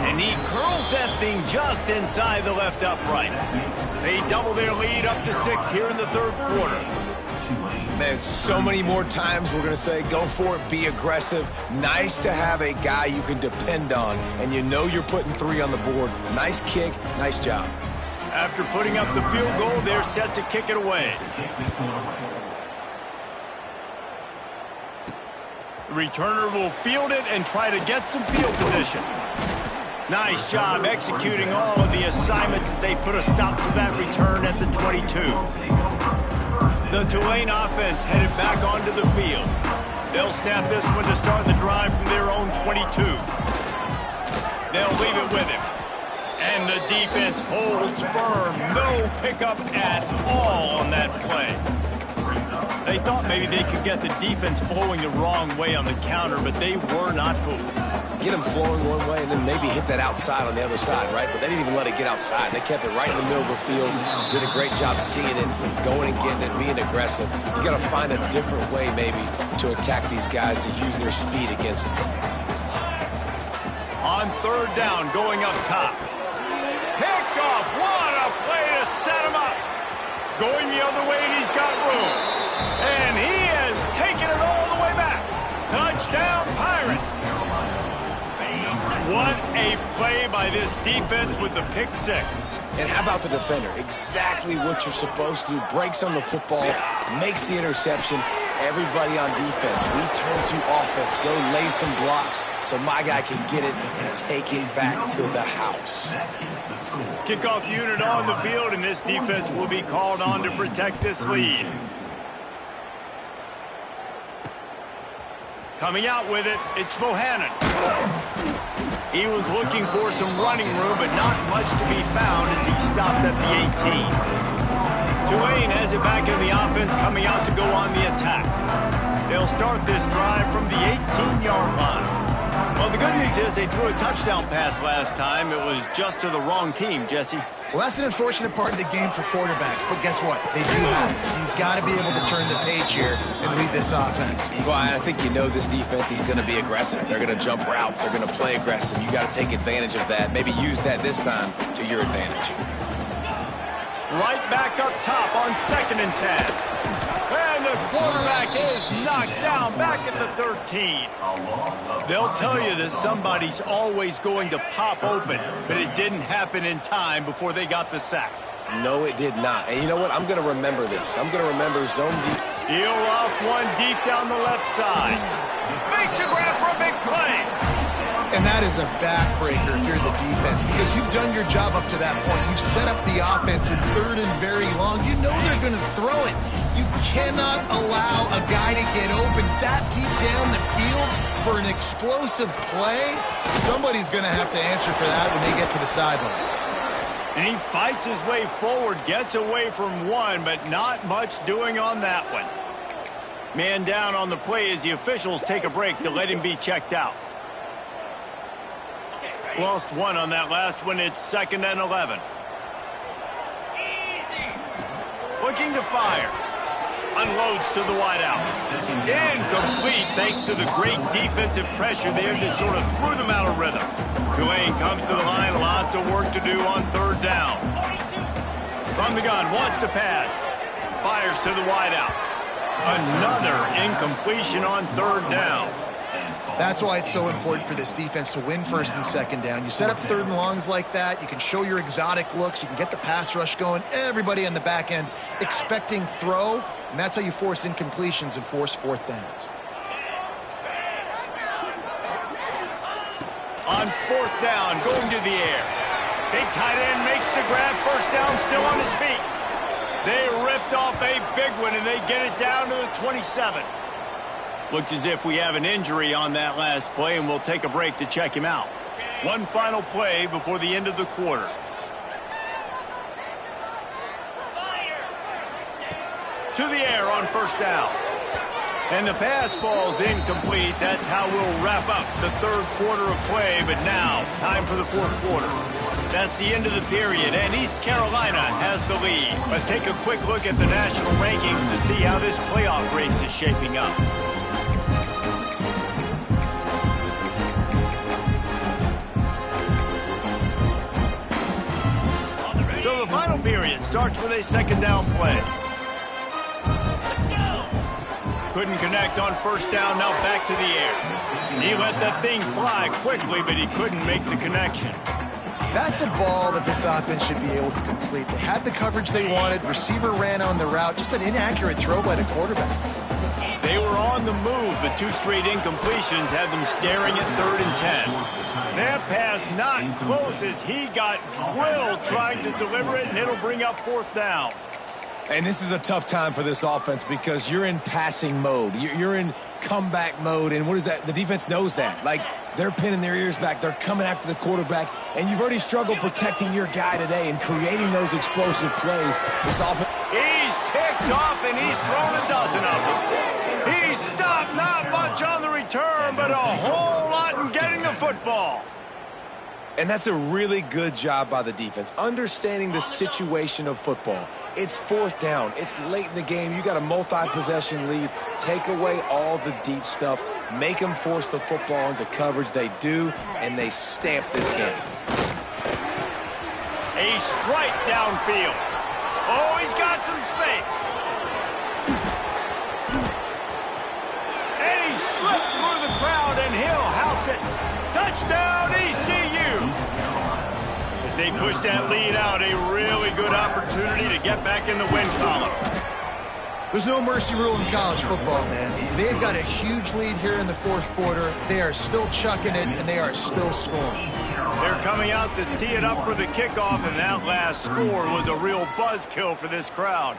And he curls that thing just inside the left upright. They double their lead up to 6 here in the 3rd quarter. Man, so many more times we're going to say, go for it, be aggressive. Nice to have a guy you can depend on, and you know you're putting 3 on the board. Nice kick, nice job. After putting up the field goal, they're set to kick it away. The returner will field it and try to get some field position. Nice job executing all of the assignments as they put a stop to that return at the 22. The Tulane offense headed back onto the field. They'll snap this one to start the drive from their own 22. They'll leave it with him. And the defense holds firm. No pickup at all on that play. They thought maybe they could get the defense flowing the wrong way on the counter, but they were not fooled. Get them flowing one way and then maybe hit that outside on the other side, right? But they didn't even let it get outside. They kept it right in the middle of the field, did a great job seeing it, going and getting it, being aggressive. You got to find a different way maybe to attack these guys, to use their speed against them. On 3rd down, going up top. going the other way, and he's got room. And he has taken it all the way back. Touchdown, Pirates. What a play by this defense with the pick six. And how about the defender? Exactly what you're supposed to do. Breaks on the football, makes the interception. Everybody on defense, we turn to offense. Go lay some blocks so my guy can get it and take it back to the house. Kickoff unit on the field, and this defense will be called on to protect this lead. Coming out with it, it's Bohannon. He was looking for some running room, but not much to be found as he stopped at the 18. Tulane has it back in the offense, coming out to go on the attack. They'll start this drive from the 18-yard line. Well, the good news is they threw a touchdown pass last time. It was just to the wrong team, Jesse. Well, that's an unfortunate part of the game for quarterbacks, but guess what? They do have it, so you've got to be able to turn the page here and lead this offense. Well, I think you know this defense is going to be aggressive. They're going to jump routes. They're going to play aggressive. You got to take advantage of that. Maybe use that this time to your advantage. Right back up top on 2nd and 10. And the quarterback is knocked down back at the 13. They'll tell you that somebody's always going to pop open, but it didn't happen in time before they got the sack. No, it did not. And you know what? I'm going to remember this. I'm going to remember zone deep. Heel off one deep down the left side. Makes a grab for a big play. And that is a backbreaker if you're the defense, because you've done your job up to that point. You've set up the offense in 3rd and very long. You know they're going to throw it. You cannot allow a guy to get open that deep down the field for an explosive play. Somebody's going to have to answer for that when they get to the sidelines. And he fights his way forward, gets away from one, but not much doing on that one. Man down on the play as the officials take a break to let him be checked out. Lost one on that last one. It's 2nd and 11. Looking to fire. Unloads to the wideout. Incomplete thanks to the great defensive pressure there that sort of threw them out of rhythm. Tulane comes to the line. Lots of work to do on 3rd down. From the gun, wants to pass. Fires to the wideout. Another incompletion on 3rd down. That's why it's so important for this defense to win 1st and 2nd down. You set up 3rd and longs like that. You can show your exotic looks. You can get the pass rush going. Everybody on the back end expecting throw, and that's how you force incompletions and force 4th downs. On 4th down, going to the air. Big tight end makes the grab. 1st down, still on his feet. They ripped off a big one, and they get it down to the 27. Looks as if we have an injury on that last play, and we'll take a break to check him out. One final play before the end of the quarter. To the air on 1st down. And the pass falls incomplete. That's how we'll wrap up the 3rd quarter of play, but now time for the 4th quarter. That's the end of the period, and East Carolina has the lead. Let's take a quick look at the national rankings to see how this playoff race is shaping up. So the final period starts with a 2nd down play. Couldn't connect on 1st down, now back to the air. He let that thing fly quickly, but he couldn't make the connection. That's a ball that this offense should be able to complete. They had the coverage they wanted. Receiver ran on the route. Just an inaccurate throw by the quarterback. They were on the move, but 2 straight incompletions had them staring at 3rd and 10. That pass not close as he got drilled trying to deliver it, and it'll bring up 4th down. And this is a tough time for this offense because you're in passing mode. You're in comeback mode, and what is that? The defense knows that. Like, they're pinning their ears back. They're coming after the quarterback, and you've already struggled protecting your guy today and creating those explosive plays. This offense... He's picked off, and he's thrown a dozen of them. He stopped not much on the return, but a whole lot in getting the football. And that's a really good job by the defense, understanding the situation of football. It's 4th down. It's late in the game. You got a multi-possession lead. Take away all the deep stuff. Make them force the football into coverage. They do, and they stamp this game. A strike downfield. Oh, he's got some space. And he slipped through the crowd, and he'll house it. Touchdown, ECU. As they push that lead out, a really good opportunity to get back in the win column. There's no mercy rule in college football, man. They've got a huge lead here in the fourth quarter. They are still chucking it, and they are still scoring. They're coming out to tee it up for the kickoff, and that last score was a real buzzkill for this crowd.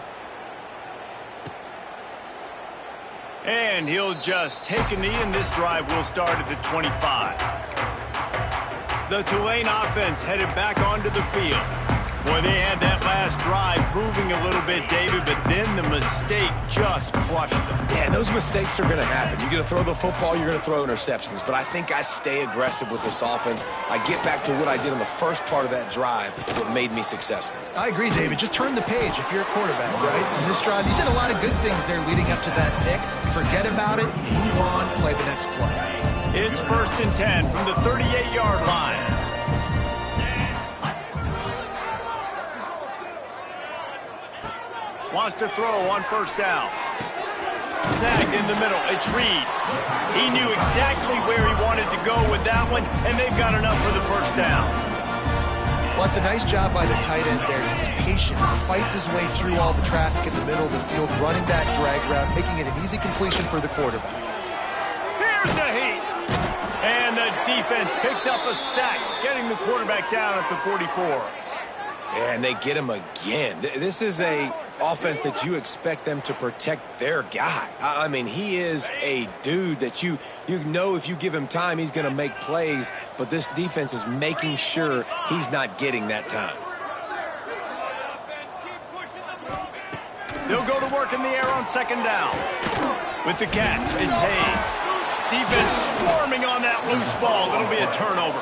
And he'll just take a knee, and this drive will start at the 25. The Tulane offense headed back onto the field. Boy, they had that last drive moving a little bit, David, but then the mistake just crushed them. Yeah, and those mistakes are going to happen. You're going to throw the football, you're going to throw interceptions. But I think I stay aggressive with this offense. I get back to what I did on the first part of that drive that made me successful. I agree, David. Just turn the page if you're a quarterback, right? On this drive, you did a lot of good things there leading up to that pick. Forget about it, move on, play the next play. It's 1st and 10 from the 38-yard line. Wants to throw on 1st down. Snagged in the middle. It's Reed. He knew exactly where he wanted to go with that one, and they've got enough for the 1st down. Well, it's a nice job by the tight end there. He's patient. He fights his way through all the traffic in the middle of the field, running that drag route, making it an easy completion for the quarterback. Here's a heat. And the defense picks up a sack, getting the quarterback down at the 44. And they get him again. This is a offense that you expect them to protect their guy. I mean, he is a dude that you know if you give him time, he's going to make plays. But this defense is making sure he's not getting that time. They'll go to work in the air on 2nd down. With the catch, it's Hayes. Defense swarming on that loose ball. It'll be a turnover.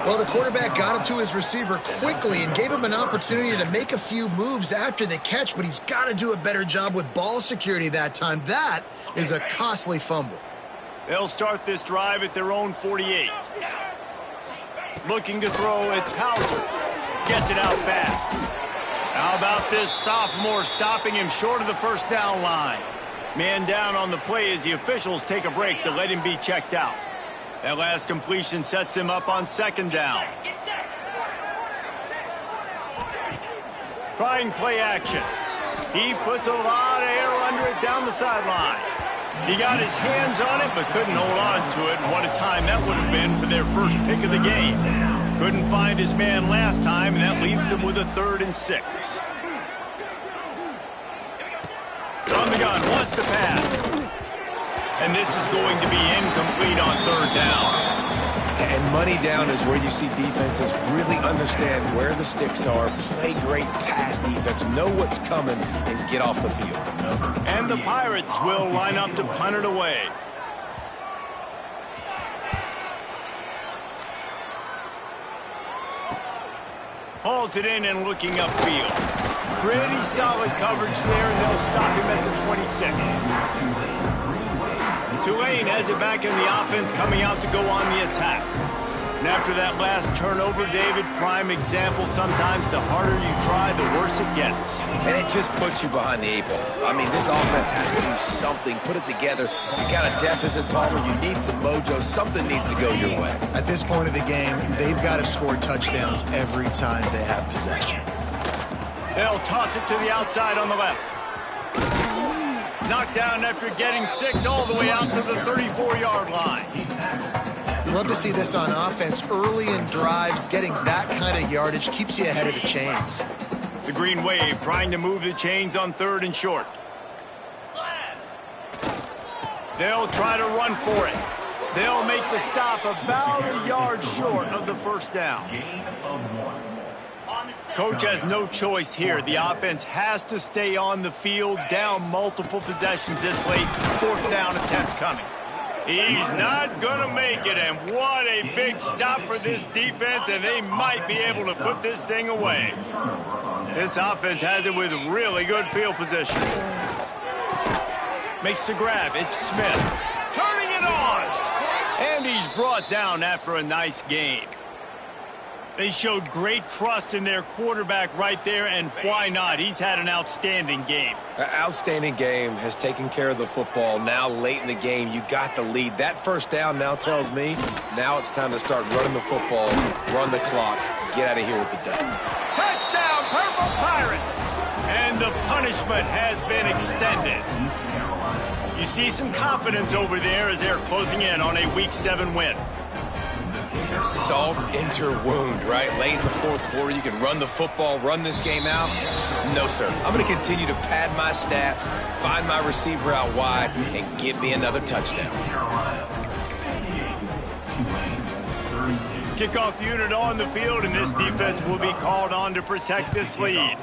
Well, the quarterback got it to his receiver quickly and gave him an opportunity to make a few moves after the catch, but he's got to do a better job with ball security that time. That is a costly fumble. They'll start this drive at their own 48. Looking to throw, it's Hauser. Gets it out fast. How about this sophomore stopping him short of the 1st down line? Man down on the play as the officials take a break to let him be checked out. That last completion sets him up on 2nd down. Trying play action. He puts a lot of air under it down the sideline. He got his hands on it but couldn't hold on to it. And what a time that would have been for their first pick of the game. Couldn't find his man last time, and that leaves him with a 3rd and 6. On the gun, wants to pass. And this is going to be incomplete on 3rd down. And money down is where you see defenses really understand where the sticks are, play great pass defense, know what's coming, and get off the field. And the Pirates will line up to punt it away. Hauls it in and looking upfield. Pretty solid coverage there, and they'll stop him at the 26. Tulane has it back in the offense, coming out to go on the attack. And after that last turnover, David, prime example, sometimes the harder you try, the worse it gets. And it just puts you behind the 8 ball. I mean, this offense has to do something, put it together. You got a deficit, Palmer, you need some mojo, something needs to go your way. At this point of the game, they've got to score touchdowns every time they have possession. They'll toss it to the outside on the left. Knocked down after getting 6 all the way out to the 34-yard line. You love to see this on offense. Early in drives, getting that kind of yardage keeps you ahead of the chains. The Green Wave trying to move the chains on 3rd and short. They'll try to run for it. They'll make the stop about a yard short of the 1st down. Coach has no choice here. The offense has to stay on the field, down multiple possessions this late. 4th down attempt coming. He's not going to make it, and what a big stop for this defense, and they might be able to put this thing away. This offense has it with really good field position. Makes the grab. It's Smith. Turning it on. And he's brought down after a nice game. They showed great trust in their quarterback right there, and why not? He's had an outstanding game. Outstanding game, has taken care of the football. Now late in the game, you got the lead. That first down now tells me now it's time to start running the football, run the clock, get out of here with the dub. Touchdown, Purple Pirates! And the punishment has been extended. You see some confidence over there as they're closing in on a Week 7 win. Salt into wound, right? Late in the fourth quarter, you can run the football, run this game out. No, sir. I'm going to continue to pad my stats, find my receiver out wide, and give me another touchdown. Kickoff unit on the field, and this defense will be called on to protect this lead.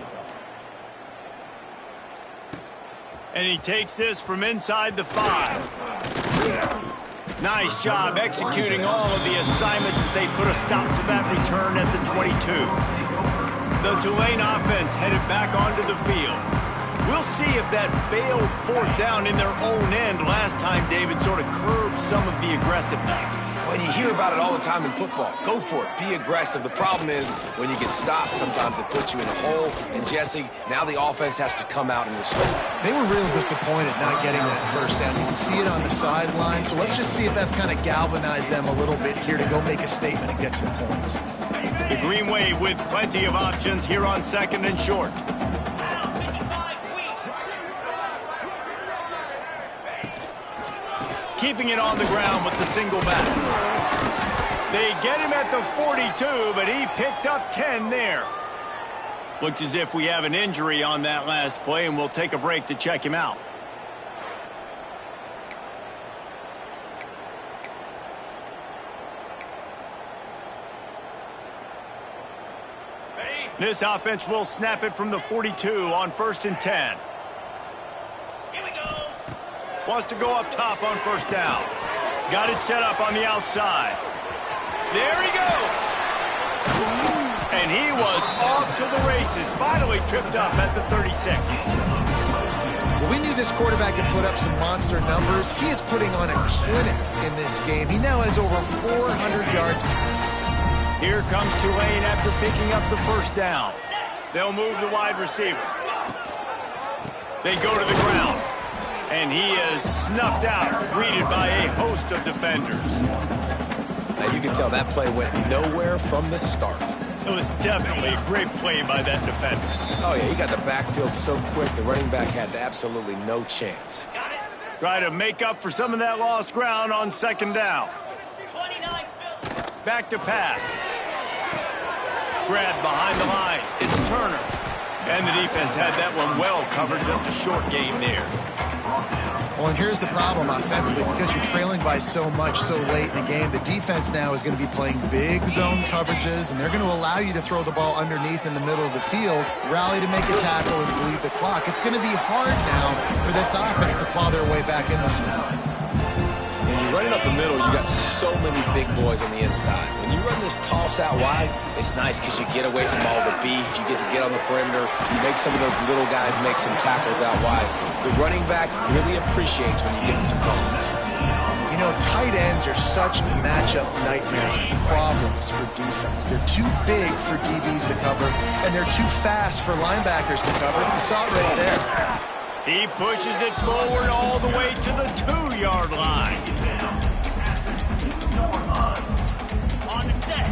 And he takes this from inside the 5. Nice job executing all of the assignments as they put a stop to that return at the 22. The Tulane offense headed back onto the field. We'll see if that failed fourth down in their own end last time, David, sort of curbed some of the aggressiveness. When you hear about it all the time in football, go for it. Be aggressive. The problem is when you get stopped, sometimes it puts you in a hole. And, Jesse, now the offense has to come out and respond. They were real disappointed not getting that first down. You can see it on the sideline. So let's just see if that's kind of galvanized them a little bit here to go make a statement and get some points. The Green Wave with plenty of options here on 2nd and short. Keeping it on the ground with the single back. They get him at the 42, but he picked up 10 there. Looks as if we have an injury on that last play, and we'll take a break to check him out. This offense will snap it from the 42 on 1st and 10. Wants to go up top on first down. Got it set up on the outside. There he goes. And he was off to the races. Finally tripped up at the 36. Well, we knew this quarterback could put up some monster numbers. He is putting on a clinic in this game. He now has over 400 yards passing. Here comes Tulane after picking up the first down. They'll move the wide receiver. They go to the ground. And he is snuffed out, greeted by a host of defenders. Now you can tell that play went nowhere from the start. It was definitely a great play by that defender. Oh, yeah, he got the backfield so quick, the running back had absolutely no chance. Try to make up for some of that lost ground on 2nd down. Back to pass. Grabbed behind the line. It's Turner. And the defense had that one well covered, just a short game there. Well, and here's the problem offensively. Because you're trailing by so much so late in the game, the defense now is going to be playing big zone coverages, and they're going to allow you to throw the ball underneath in the middle of the field, rally to make a tackle, and bleed the clock. It's going to be hard now for this offense to claw their way back in this one. When you run it up the middle, you got so many big boys on the inside. When you run this toss out wide, it's nice because you get away from all the beef. You get to get on the perimeter, make some of those little guys make some tackles out wide. The running back really appreciates when you give him some tosses. You know, tight ends are such matchup nightmares and problems for defense. They're too big for DBs to cover, and they're too fast for linebackers to cover. You saw it right there. He pushes it forward all the way to the 2-yard line. On the set.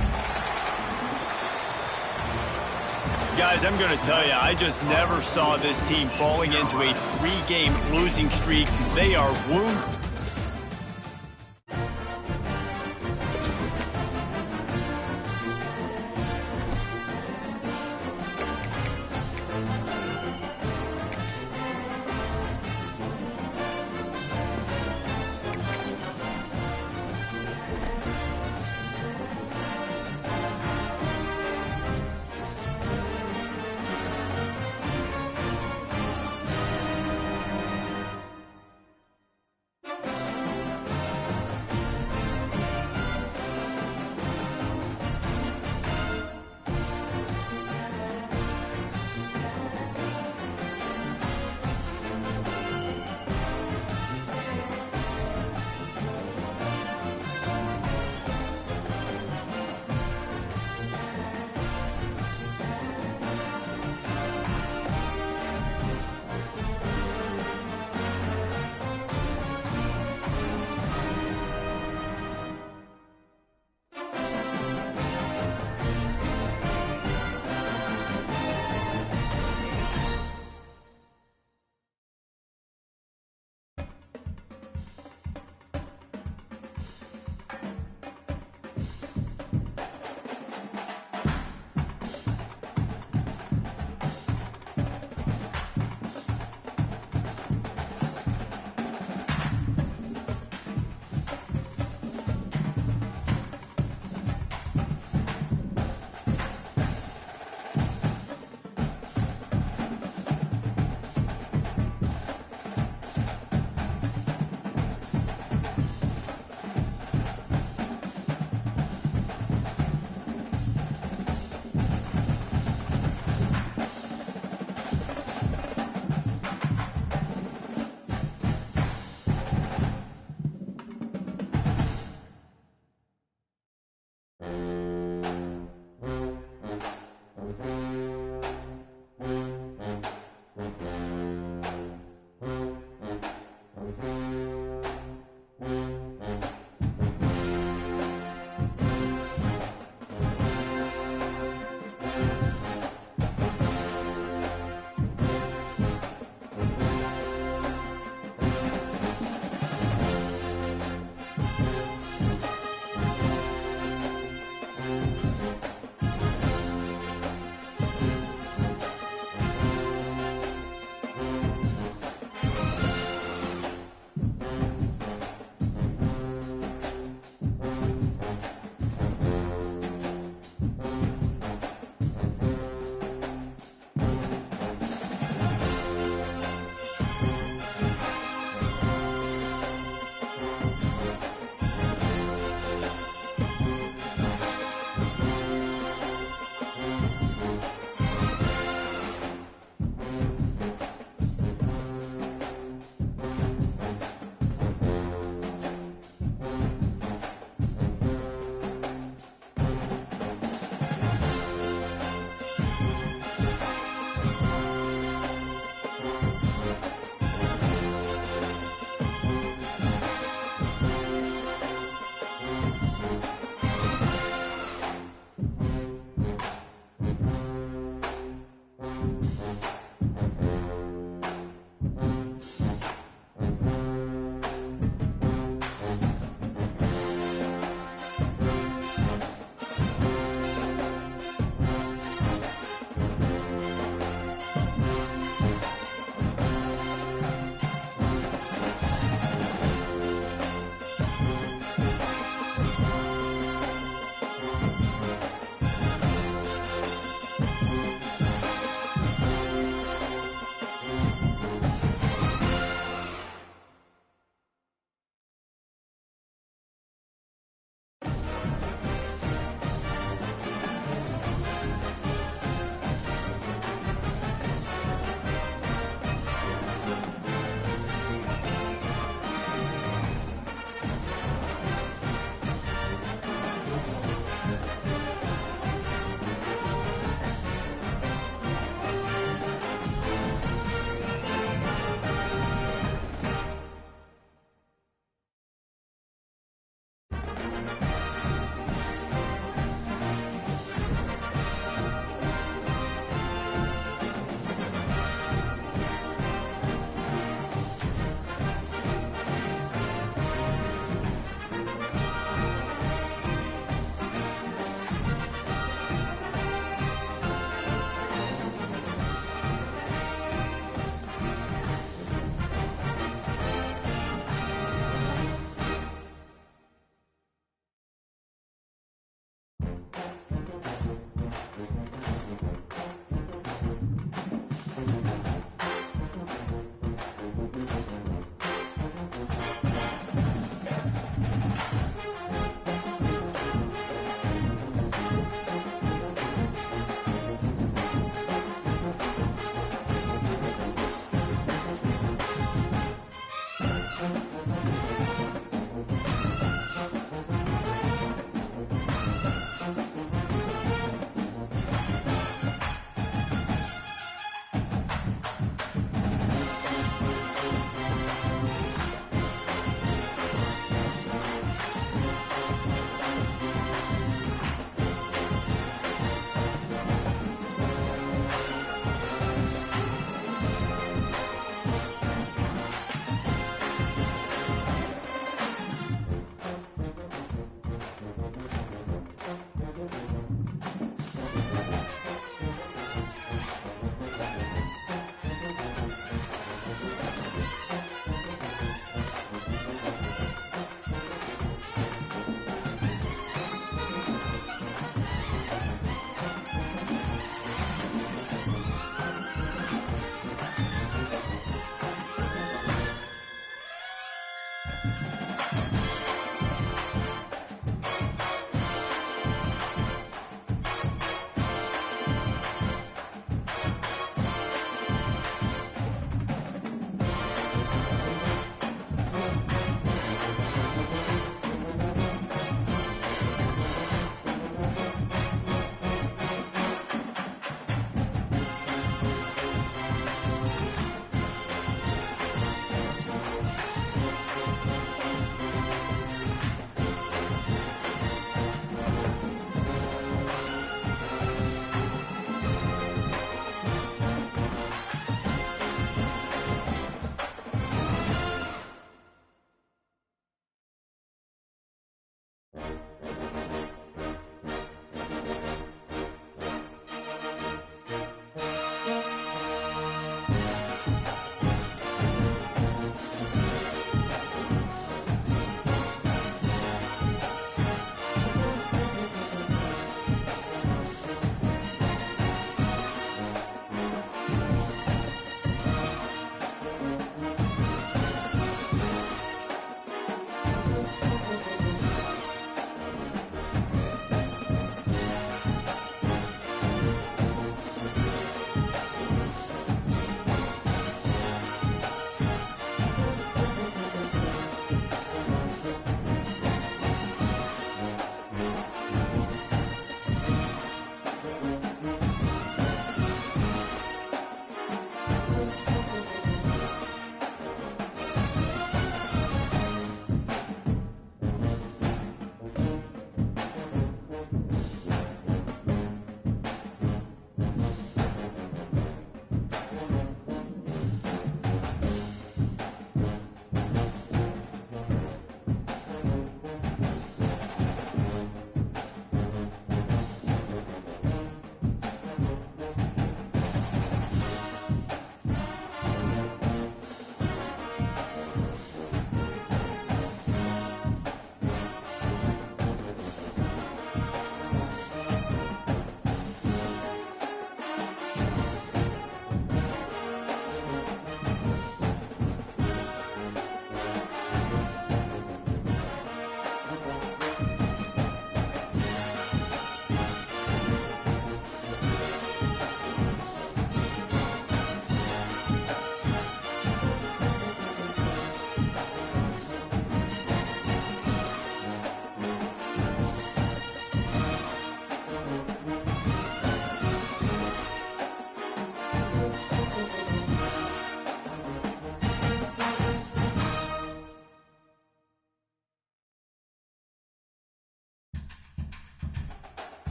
Guys, I'm going to tell you, I just never saw this team falling into a 3-game losing streak. They are wounded.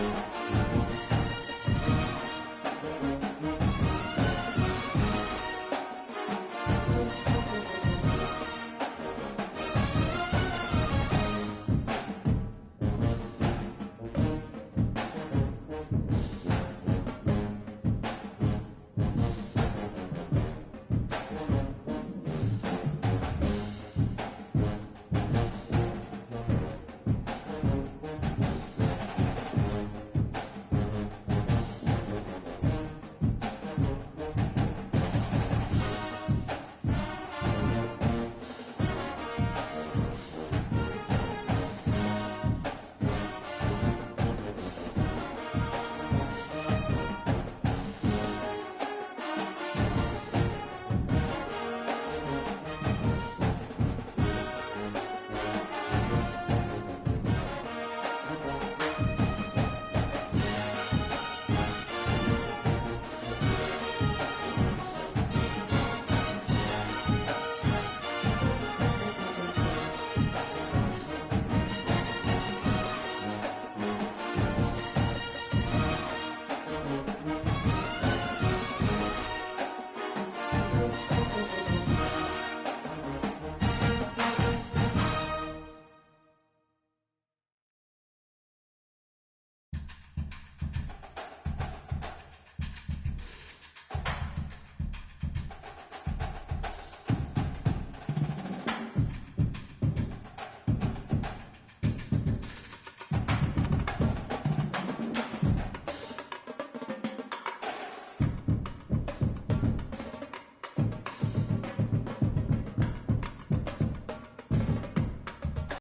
game.